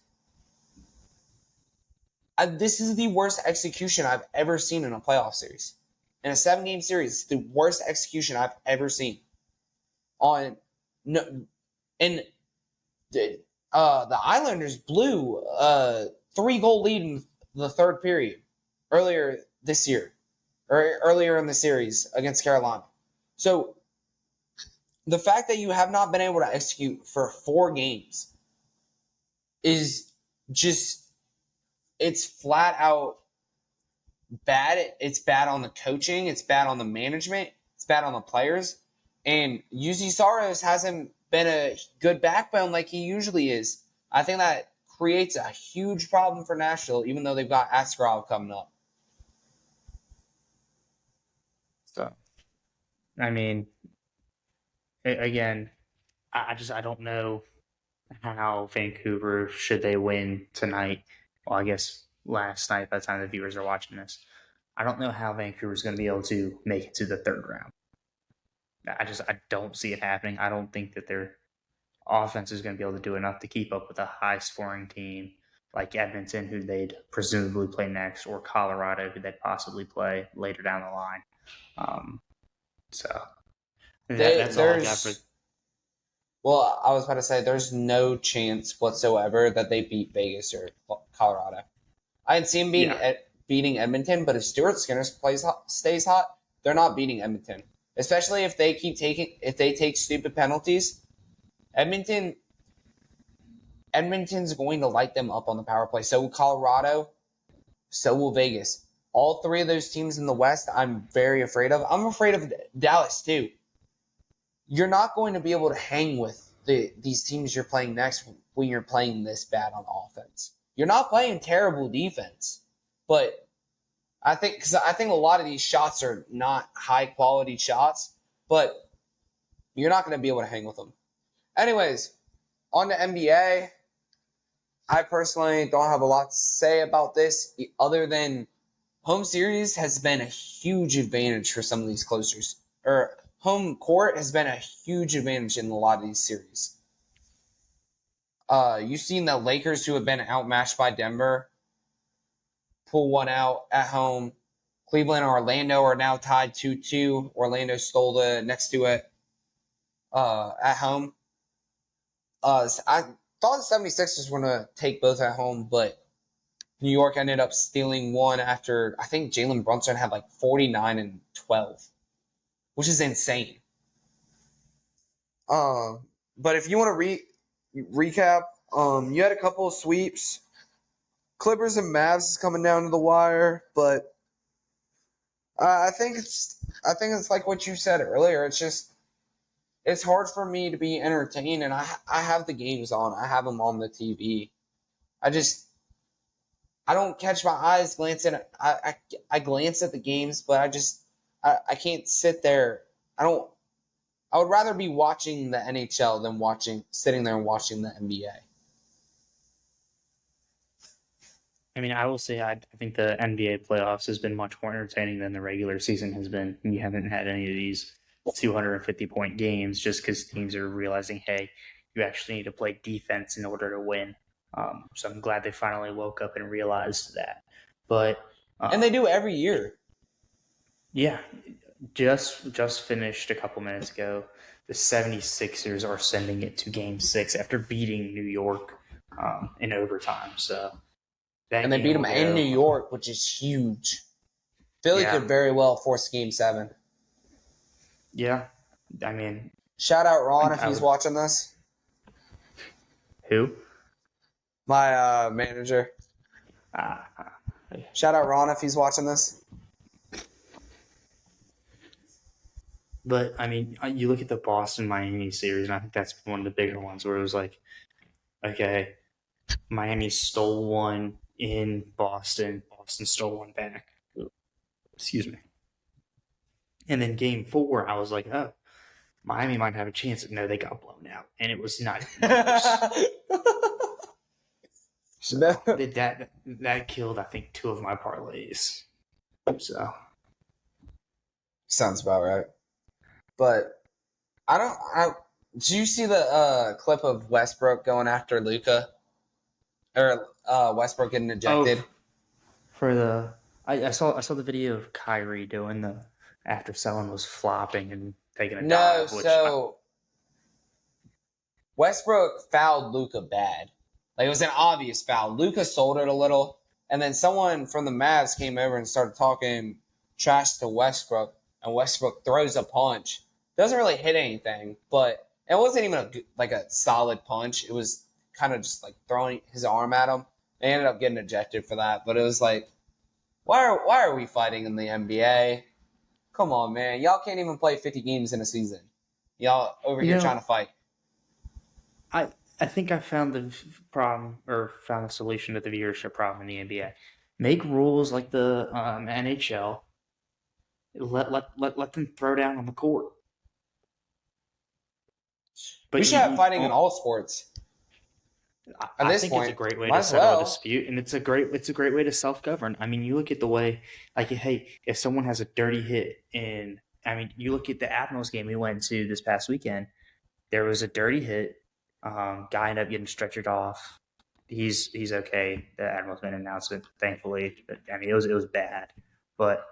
This is the worst execution I've ever seen in a playoff series. In a 7-game series, it's the worst execution I've ever seen. And the Islanders blew a 3-goal lead in the third period earlier this year, or earlier in the series against Carolina. So the fact that you have not been able to execute for 4 games is just, it's flat out bad. It's bad on the coaching. It's bad on the management. It's bad on the players. And UZ Saros hasn't been a good backbone like he usually is. I think that creates a huge problem for Nashville, even though they've got Askarov coming up. so, I mean, again, I don't know how Vancouver, should they win tonight, well, I guess last night by the time the viewers are watching this, I don't know how Vancouver's going to be able to make it to the third round. I don't see it happening. I don't think that their offense is going to be able to do enough to keep up with a high scoring team like Edmonton, who they'd presumably play next, or Colorado, who they'd possibly play later down the line. So that's all I got for. Well, I was about to say there's no chance whatsoever that they beat Vegas or Colorado. I didn't see them beating Edmonton, but if Stuart Skinner stays hot, they're not beating Edmonton. Especially if they take stupid penalties. Edmonton's going to light them up on the power play. So will Colorado, so will Vegas. All three of those teams in the West, I'm very afraid of. I'm afraid of Dallas too. You're not going to be able to hang with these teams you're playing next when you're playing this bad on offense. You're not playing terrible defense, but I think a lot of these shots are not high quality shots, but you're not going to be able to hang with them. Anyways, on to NBA. I personally don't have a lot to say about this other than home series has been a huge advantage for some of these closers. Or home court has been a huge advantage in a lot of these series. You've seen the Lakers, who have been outmatched by Denver, pull one out at home. Cleveland and Orlando are now tied 2-2. Orlando stole the next to it at home. I thought the 76ers were going to take both at home, but New York ended up stealing one after I think Jalen Brunson had like 49 and 12, which is insane. But if you want to recap, you had a couple of sweeps. Clippers and Mavs is coming down to the wire, but I think it's like what you said earlier. It's hard for me to be entertained, and I have the games on. I have them on the TV. I don't catch my eyes glancing. I glance at the games, but I can't sit there. I would rather be watching the NHL than sitting there and watching the NBA. I mean, I will say I think the NBA playoffs has been much more entertaining than the regular season has been. You haven't had any of these 250-point games just because teams are realizing, hey, you actually need to play defense in order to win. So I'm glad they finally woke up and realized that. But and they do every year. Yeah, just finished a couple minutes ago. The 76ers are sending it to Game 6 after beating New York in overtime. So and they beat them in New York, which is huge. Philly could very well force Game 7. Yeah, I mean, shout out Ron if he's watching this. Who? My manager. Shout out Ron if he's watching this. But, I mean, you look at the Boston-Miami series, and I think that's one of the bigger ones where it was like, okay, Miami stole one in Boston. Boston stole one back. Excuse me. And then Game 4, I was like, oh, Miami might have a chance. No, they got blown out. And it was not even close. So that killed, I think, 2 of my parlays. So sounds about right. But did you see the clip of Westbrook going after Luka? Or Westbrook getting ejected? I saw the video of Kyrie doing the after someone was flopping and taking a dive. Westbrook fouled Luka bad. Like, it was an obvious foul. Luka sold it a little, and then someone from the Mavs came over and started talking trash to Westbrook, and Westbrook throws a punch. Doesn't really hit anything, but it wasn't even a solid punch. It was kind of just like throwing his arm at him. They ended up getting ejected for that, but it was like, why are we fighting in the NBA? Come on, man. Y'all can't even play 50 games in a season. Y'all over here trying to fight. I think I found the problem, or found a solution to the viewership problem in the NBA. Make rules like the NHL. Let them throw down on the court. But we should have fighting in all sports. I think it's a great way to settle a dispute, and it's a great way to self-govern. I mean, you look at the way, like, hey, if someone has a dirty hit, you look at the Admirals game we went to this past weekend. There was a dirty hit. Guy ended up getting stretchered off. He's okay. The Admirals made an announcement, thankfully. I mean, it was bad, but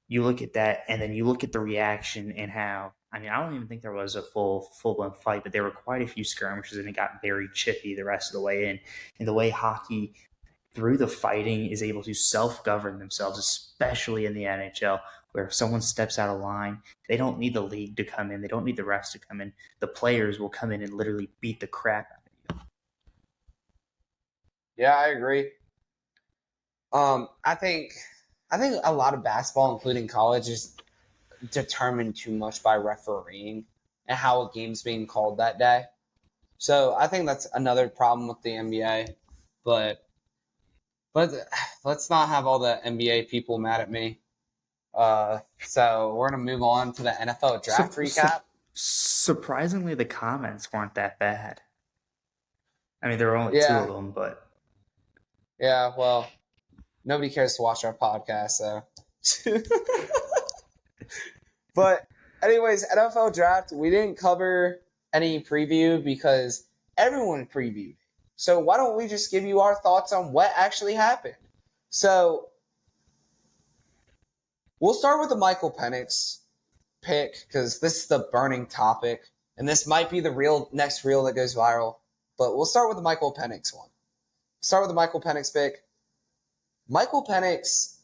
you look at that, and then you look at the reaction and how I mean, I don't even think there was a full-blown fight, but there were quite a few skirmishes, and it got very chippy the rest of the way in. And the way hockey, through the fighting, is able to self-govern themselves, especially in the NHL, where if someone steps out of line, they don't need the league to come in. They don't need the refs to come in. The players will come in and literally beat the crap out of you. Yeah, I agree. I think a lot of basketball, including college, is determined too much by refereeing and how a game's being called that day. So I think that's another problem with the NBA. But let's not have all the NBA people mad at me. So we're gonna move on to the NFL draft recap. Surprisingly, the comments weren't that bad. I mean, there were only two Yeah, of them, but yeah. Well, nobody cares to watch our podcast, so. But anyways, NFL draft, we didn't cover any preview because everyone previewed. So why don't we just give you our thoughts on what actually happened? So we'll start with the Michael Penix pick because this is the burning topic, and this might be the next reel that goes viral. But we'll start with the Michael Penix one. Start with the Michael Penix pick. Michael Penix,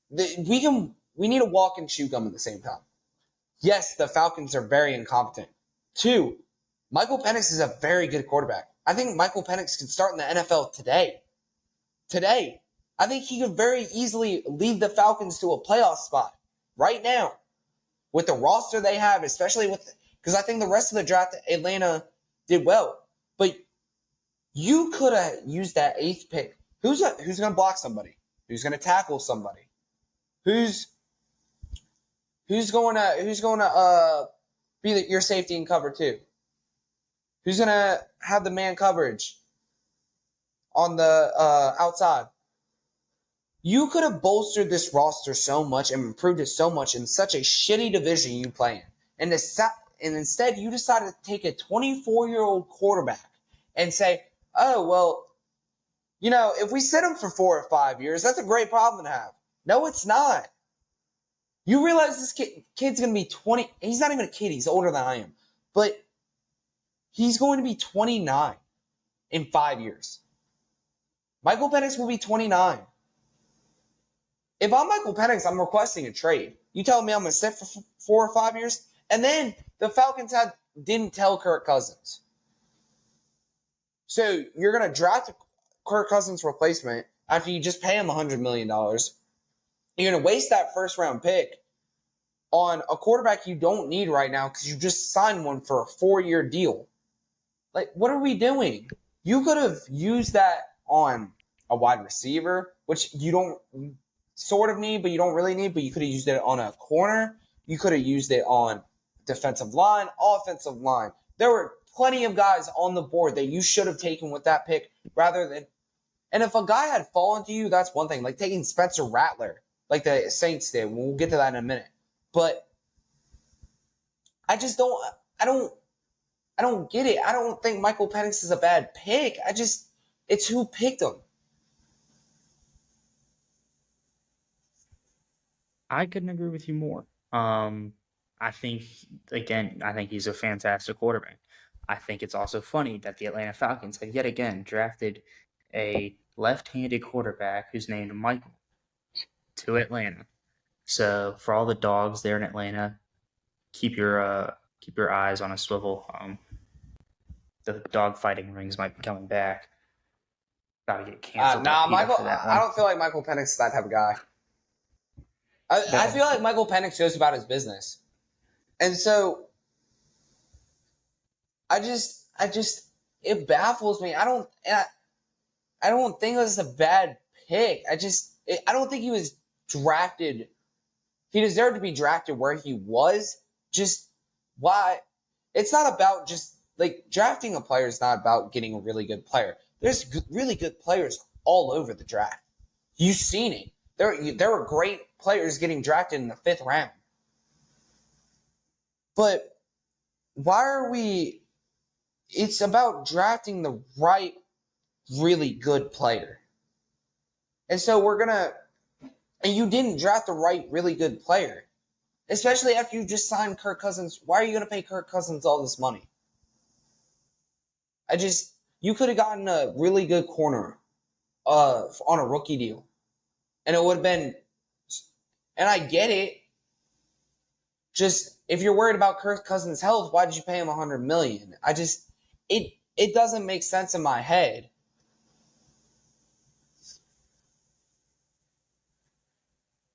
we need a walk and chew gum at the same time. Yes, the Falcons are very incompetent. 2, Michael Penix is a very good quarterback. I think Michael Penix can start in the NFL today. Today. I think he could very easily lead the Falcons to a playoff spot right now with the roster they have, especially because I think the rest of the draft, Atlanta did well. But you could have used that 8th pick. Who's going to block somebody? Who's going to tackle somebody? Who's going to be your safety and cover too? Who's going to have the man coverage on the outside? You could have bolstered this roster so much and improved it so much in such a shitty division you play in. And instead, you decided to take a 24-year-old quarterback and say, oh, well, if we sit him for 4 or 5 years, that's a great problem to have. No, it's not. You realize this kid's going to be 20. He's not even a kid. He's older than I am. But he's going to be 29 in 5 years. Michael Penix will be 29. If I'm Michael Penix, I'm requesting a trade. You telling me I'm going to sit for 4 or 5 years? And then the Falcons didn't tell Kirk Cousins. So you're going to draft Kirk Cousins' replacement after you just pay him $100 million. You're going to waste that first-round pick on a quarterback you don't need right now because you just signed one for a 4-year deal. Like, what are we doing? You could have used that on a wide receiver, which you don't sort of need, but you don't really need, but you could have used it on a corner. You could have used it on defensive line, offensive line. There were plenty of guys on the board that you should have taken with that pick rather than. And if a guy had fallen to you, that's one thing. Like taking Spencer Rattler, like the Saints did. We'll get to that in a minute. But I just don't. I don't get it. I don't think Michael Penix is a bad pick. It's who picked him. I couldn't agree with you more. I think he's a fantastic quarterback. I think it's also funny that the Atlanta Falcons have yet again drafted a left-handed quarterback who's named Michael to Atlanta. So for all the dogs there in Atlanta, keep your eyes on a swivel. The dog fighting rings might be coming back. About to get canceled. Michael. I don't feel like Michael Penix is that type of guy. I feel like Michael Penix goes about his business, and so it baffles me. I don't think it was a bad pick. I don't think he was drafted. He deserved to be drafted where he was. Just why? It's not about just like drafting a player is not about getting a really good player. There's really good players all over the draft. You've seen it. There were great players getting drafted in the 5th round. But why are we? It's about drafting the right, really good player. And so and you didn't draft the right, really good player. especially after you just signed Kirk Cousins. Why are you going to pay Kirk Cousins all this money? You could have gotten a really good corner on a rookie deal, and it would have been. And I get it. Just if you're worried about Kirk Cousins' health, why did you pay him $100 million? It doesn't make sense in my head.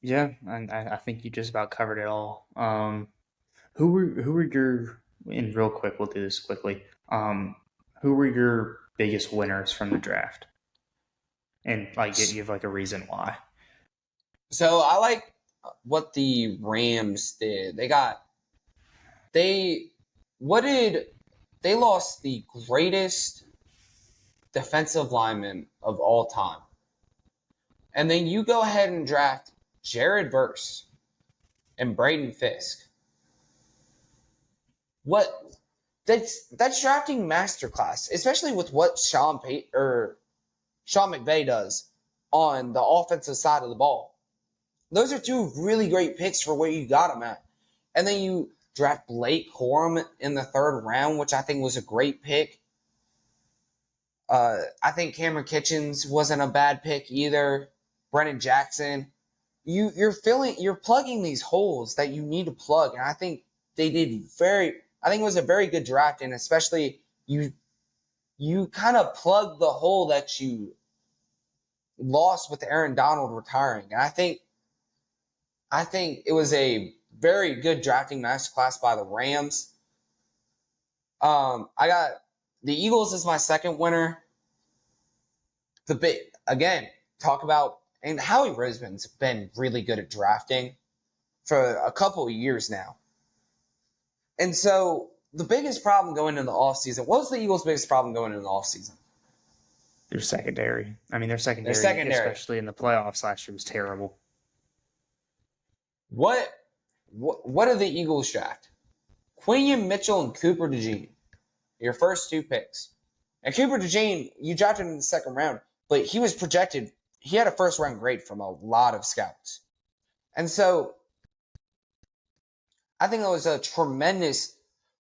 Yeah, I think you just about covered it all. Who were your, and real quick, we'll do this quickly. Who were your biggest winners from the draft? And like, you have like a reason why. So I like what the Rams did. They lost the greatest defensive lineman of all time. And then you go ahead and draft Jared Verse and Braden Fisk. What that's drafting masterclass, especially with what Sean McVay does on the offensive side of the ball. Those are two really great picks for where you got them at. And then you draft Blake Corum in the third round, which I think was a great pick. I think Cameron Kitchens wasn't a bad pick either. Brennan Jackson. You're plugging these holes that you need to plug, and I think they did I think it was a very good draft, and especially you kind of plugged the hole that you lost with Aaron Donald retiring. And I think it was a very good drafting masterclass by the Rams. I got the Eagles as my second winner. Again, talk about, and Howie Roseman's been really good at drafting for a couple of years now. And so the biggest problem going into the offseason, what was the Eagles' biggest problem going into the offseason? Their secondary. I mean, their secondary, especially in the playoffs last year, was terrible. What did the Eagles draft? Quinion Mitchell and Cooper DeJean. Your first two picks. And Cooper DeJean, you drafted him in the second round, but he was projected, he had a first round grade from a lot of scouts. And so I think that was a tremendous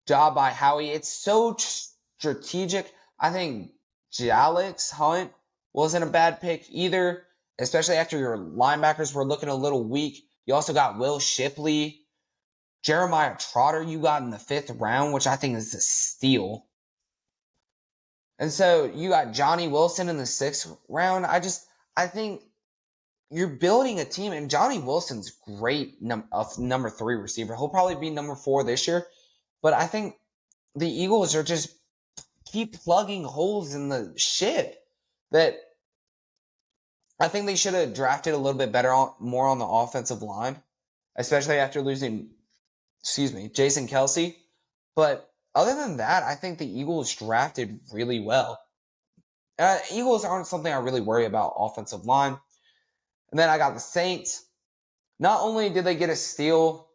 job by Howie. It's so strategic. I think Jalix Hunt wasn't a bad pick either, especially after your linebackers were looking a little weak. You also got Will Shipley. Jeremiah Trotter you got in the 5th round, which I think is a steal. And so you got Johnny Wilson in the 6th round. I think you're building a team, and Johnny Wilson's great number 3 receiver. He'll probably be number 4 this year. But I think the Eagles are just keep plugging holes in the ship that I think they should have drafted a little bit better, more on the offensive line, especially after losing, Jason Kelce. But other than that, I think the Eagles drafted really well. Eagles aren't something I really worry about offensive line. And then I got the Saints. Not only did they get a steal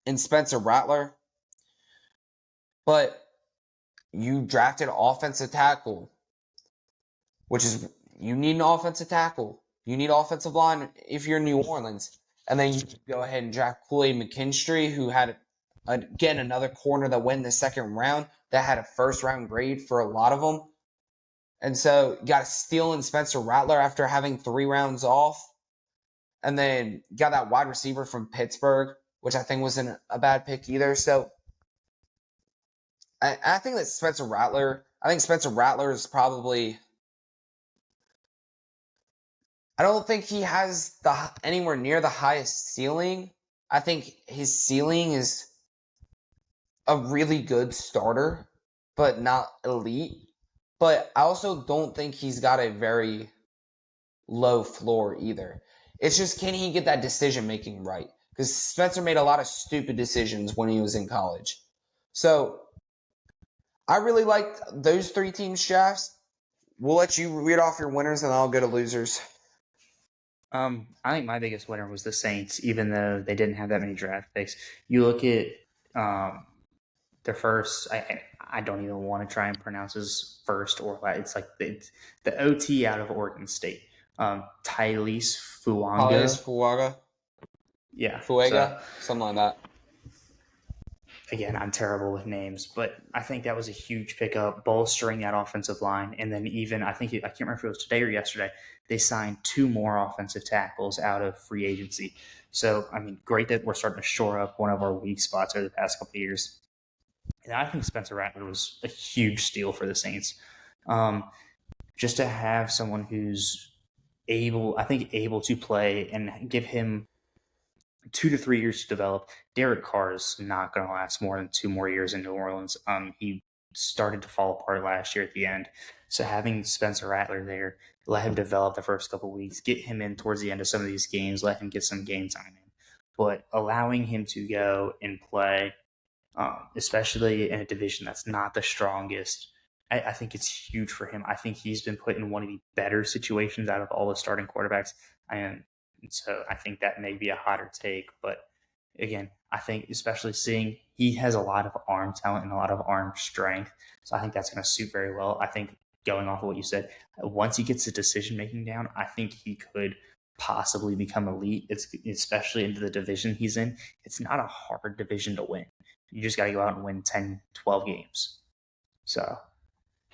in Spencer Rattler, but you drafted offensive tackle, which is, you need an offensive tackle. You need offensive line if you're New Orleans. And then you go ahead and draft Kool-Aid McKinstry, who had, again, another corner that went in the second round that had a first round grade for a lot of them. And so you got a steal in Spencer Rattler after having 3 rounds off. And then got that wide receiver from Pittsburgh, which I think wasn't a bad pick either. So I think that Spencer Rattler is probably, I don't think he has anywhere near the highest ceiling. I think his ceiling is a really good starter, but not elite. But I also don't think he's got a very low floor either. It's just, can he get that decision making right? Because Spencer made a lot of stupid decisions when he was in college. So I really liked those 3 teams' drafts. We'll let you read off your winners, and I'll go to losers. I think my biggest winner was the Saints, even though they didn't have that many draft picks. You look at their first. I don't even want to try and pronounce his first, or it's like the OT out of Oregon State. Tylese Fuanga. Yeah. Fuega, something like that. Again, I'm terrible with names, but I think that was a huge pickup, bolstering that offensive line. And then even I can't remember if it was today or yesterday, they signed 2 more offensive tackles out of free agency. So I mean, great that we're starting to shore up one of our weak spots over the past couple of years. And I think Spencer Rattler was a huge steal for the Saints. Just to have someone who's able to play and give him 2 to 3 years to develop. Derek Carr is not going to last more than 2 more years in New Orleans. He started to fall apart last year at the end. So having Spencer Rattler there, let him develop the first couple of weeks, get him in towards the end of some of these games, let him get some game time in. But allowing him to go and play, especially in a division that's not the strongest, I think it's huge for him. I think he's been put in one of the better situations out of all the starting quarterbacks. And so I think that may be a hotter take. But again, I think especially seeing he has a lot of arm talent and a lot of arm strength. So I think that's going to suit very well. I think going off of what you said, once he gets the decision making down, I think he could possibly become elite. It's especially into the division he's in. It's not a hard division to win. You just got to go out and win 10, 12 games. So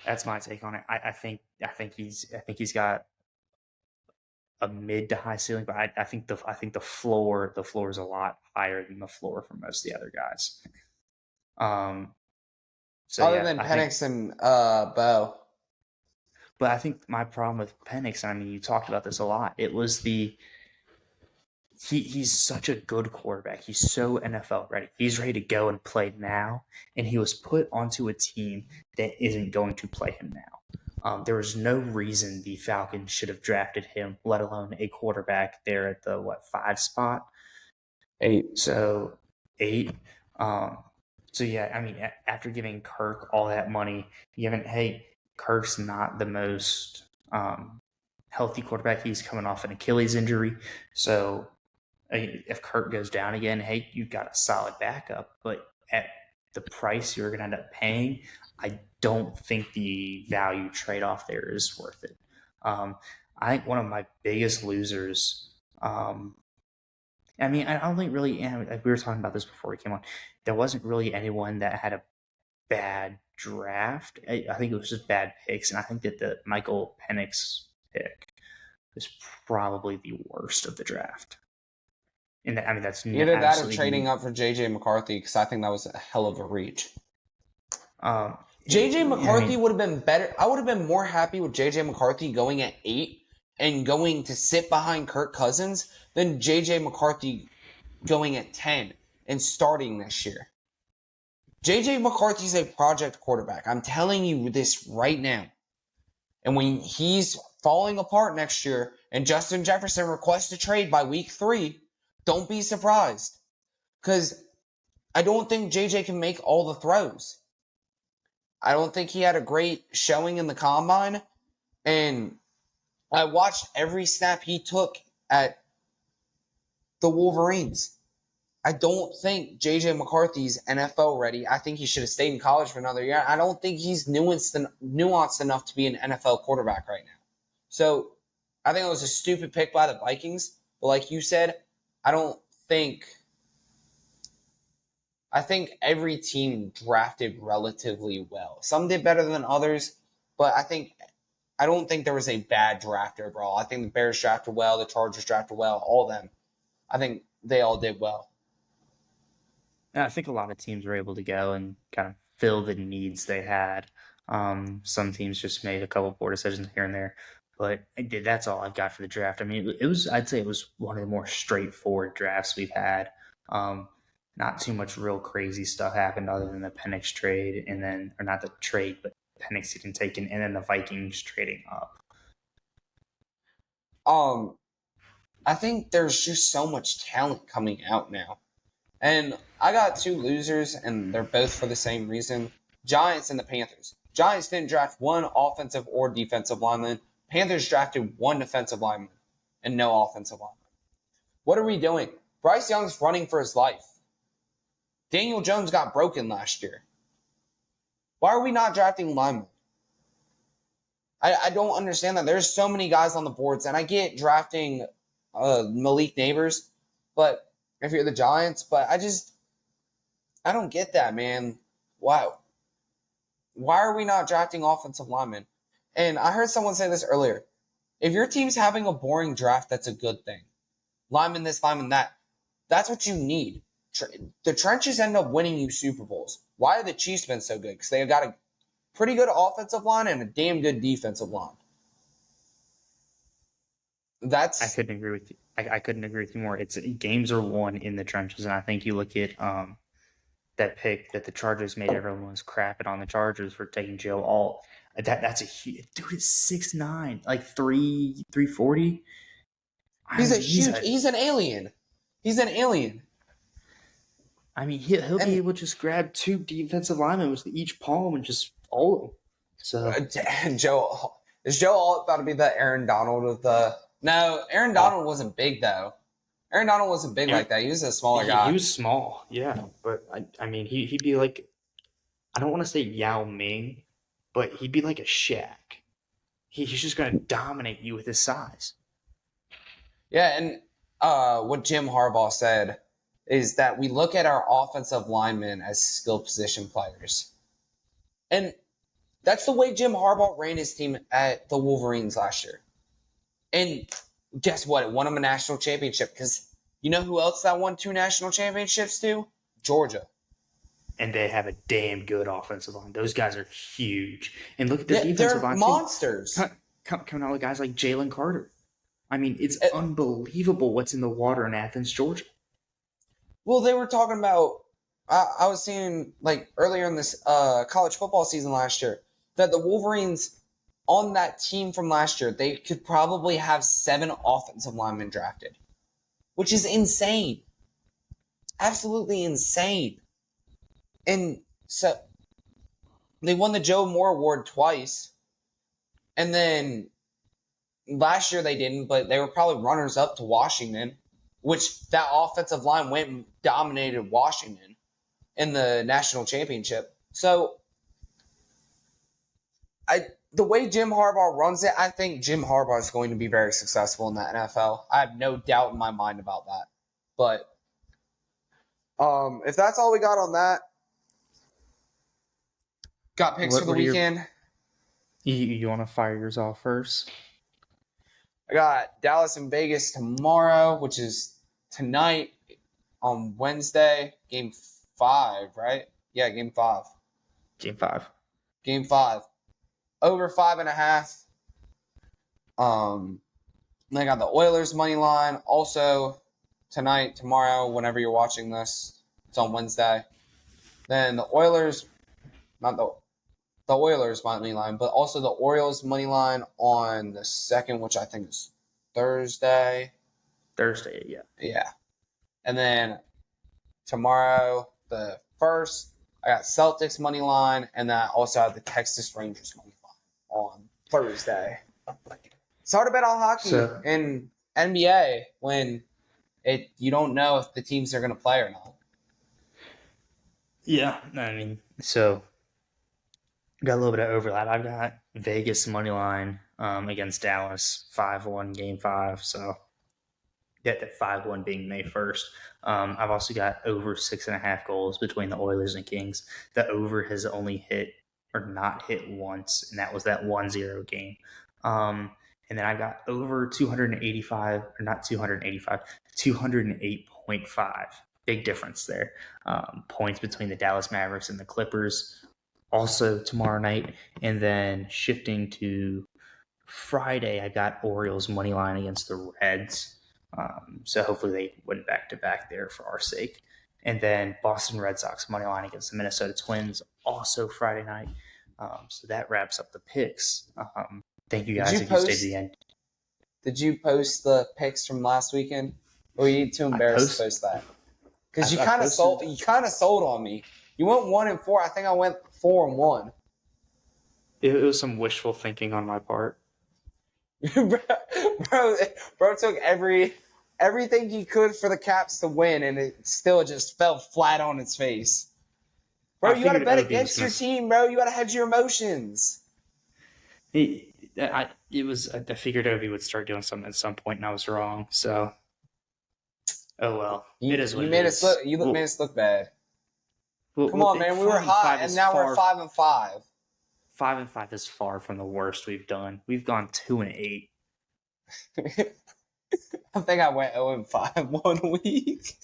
that's my take on it. I think he's got a mid to high ceiling, but I think the floor is a lot higher than the floor for most of the other guys. So Other yeah, than Penix and Bo. But I think my problem with Penix, I mean, you talked about this a lot. It was he's such a good quarterback. He's so NFL ready. He's ready to go and play now, and he was put onto a team that isn't going to play him now. There was no reason the Falcons should have drafted him, let alone a quarterback there at the 5 spot. 8. So 8. So yeah, I mean, after giving Kirk all that money, Kirk's not the most healthy quarterback. He's coming off an Achilles injury, so if Kirk goes down again, hey, you've got a solid backup. But at the price you're going to end up paying, I don't think the value trade-off there is worth it. I think one of my biggest losers, I don't think really, we were talking about this before we came on, there wasn't really anyone that had a bad draft. I think it was just bad picks, and I think that the Michael Penix pick is probably the worst of the draft. And that's either that or trading up for JJ McCarthy, because I think that was a hell of a reach. JJ McCarthy would have been better. I would have been more happy with JJ McCarthy going at 8 and going to sit behind Kirk Cousins than JJ McCarthy going at 10 and starting this year. JJ McCarthy's a project quarterback. I'm telling you this right now. And when he's falling apart next year and Justin Jefferson requests a trade by week 3, don't be surprised. Because I don't think JJ can make all the throws. I don't think he had a great showing in the combine. And I watched every snap he took at the Wolverines. I don't think JJ McCarthy's NFL ready. I think he should have stayed in college for another year. I don't think he's nuanced enough to be an NFL quarterback right now. So I think it was a stupid pick by the Vikings. But like you said, I think every team drafted relatively well. Some did better than others, but I don't think there was a bad draft overall. I think the Bears drafted well, the Chargers drafted well, all of them. I think they all did well. I think a lot of teams were able to go and kind of fill the needs they had. Some teams just made a couple poor decisions here and there, but that's all I've got for the draft. I mean, I'd say it was one of the more straightforward drafts we've had. Not too much real crazy stuff happened other than the Penix trade, or not the trade, but Penix getting taken, and then the Vikings trading up. I think there's just so much talent coming out now. And I got 2 losers, and they're both for the same reason. Giants and the Panthers. Giants didn't draft one offensive or defensive lineman. Panthers drafted 1 defensive lineman and no offensive lineman. What are we doing? Bryce Young's running for his life. Daniel Jones got broken last year. Why are we not drafting linemen? I don't understand that. There's so many guys on the boards, and I get drafting Malik Neighbors, but if you're the Giants, but I don't get that, man. Why are we not drafting offensive linemen? And I heard someone say this earlier. If your team's having a boring draft, that's a good thing. Lineman this, lineman that. That's what you need. The trenches end up winning you Super Bowls. Why have the Chiefs been so good? Because they've got a pretty good offensive line and a damn good defensive line. I couldn't agree with you. I couldn't agree with you more. It's games are won in the trenches, and I think you look at that pick that the Chargers made. Everyone was crapping on the Chargers for taking Joe Alt. That's a huge dude. Is 6'9", like 340. He's an alien. He's an alien. I mean, he'll be able to just grab two defensive linemen with each palm and just hold them. So is Joe Alt about to be the Aaron Donald of the? No, Aaron Donald wasn't big though. Aaron Donald wasn't big like that. He was a smaller guy. He was small, yeah. But I mean, he'd be like, I don't want to say Yao Ming, but he'd be like a Shaq. He's just going to dominate you with his size. Yeah, and what Jim Harbaugh said is that we look at our offensive linemen as skill position players. And that's the way Jim Harbaugh ran his team at the Wolverines last year. And guess what? It won him a national championship because you know who else that won 2 national championships to? Georgia. And they have a damn good offensive line. Those guys are huge. And look at their defensive line. They're monsters. Coming out with guys like Jalen Carter. I mean, it's unbelievable what's in the water in Athens, Georgia. Well, they were talking about, I was seeing like earlier in this college football season last year, that the Wolverines on that team from last year, they could probably have 7 offensive linemen drafted, which is insane. Absolutely insane. And so they won the Joe Moore Award twice. And then last year they didn't, but they were probably runners up to Washington, which that offensive line went and dominated Washington in the national championship. So the way Jim Harbaugh runs it, I think Jim Harbaugh is going to be very successful in the NFL. I have no doubt in my mind about that. But if that's all we got on that, got picks for the weekend. You want to fire yours off first? I got Dallas and Vegas tomorrow, which is tonight on Wednesday. Game 5, right? Yeah, Game 5. Game 5. Game 5. Over 5.5. Then I got the Oilers money line. Also tonight, tomorrow, whenever you're watching this, it's on Wednesday. Then the Oilers, not the Oilers money line, but also the Orioles money line on the 2nd, which I think is Thursday. Yeah. Yeah. And then tomorrow, the 1st, I got Celtics money line, and then I also have the Texas Rangers money line on Thursday. It's hard to bet on hockey in NBA when you don't know if the teams are going to play or not. Yeah, I mean, so got a little bit of overlap. I've got Vegas money line against Dallas 5-1 Game 5. So that 5-1 being May 1st. I've also got over 6.5 goals between the Oilers and Kings. The over has only hit or not hit once, and that was that 1-0 game. And then I've got over 285, or not 285, 208.5. Big difference there. Points between the Dallas Mavericks and the Clippers. Also tomorrow night. And then shifting to Friday, I got Orioles money line against the Reds. So hopefully they win back-to-back there for our sake. And then Boston Red Sox money line against the Minnesota Twins, also Friday night. So that wraps up the picks. Thank you guys if you stayed to the end. Did you post the picks from last weekend? Or are you too embarrassed to post that? Because you kind of sold on me. You went 1-4. I think I went 4-1. It was some wishful thinking on my part. bro took everything he could for the Caps to win, and it still just fell flat on its face. Bro, you gotta bet against your team, bro. You gotta hedge your emotions. I figured Ovi would start doing something at some point, and I was wrong. So Oh well, You it is what you it made us is. look made us look bad. Come on, man. We were 5-5 hot, and is now we're far. 5-5. 5-5 is far from the worst we've done. We've gone 2-8. I think I went 0-5 one week.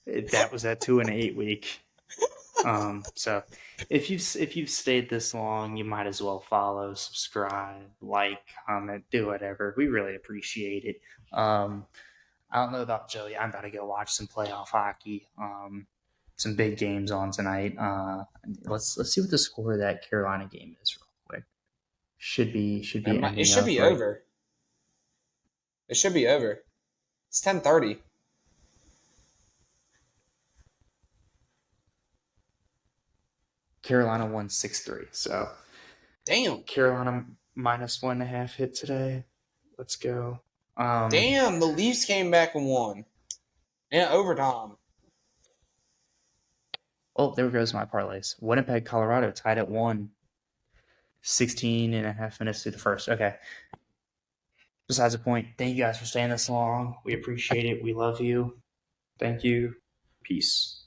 That was that 2-8 week. So if you've stayed this long, you might as well follow, subscribe, like, comment, do whatever. We really appreciate it. I don't know about Joey. I'm about to go watch some playoff hockey. Some big games on tonight. Let's see what the score of that Carolina game is real quick. Should be It ending should up be right. over. It should be over. It's 10:30. Carolina won 6-3. So Damn. Carolina -1.5 hit today. Let's go. Damn, the Leafs came back and won. In overtime. Oh, there goes my parlays. Winnipeg, Colorado tied at 1. 16.5 minutes through the first. Okay. Besides the point, thank you guys for staying this long. We appreciate it. We love you. Thank you. Peace.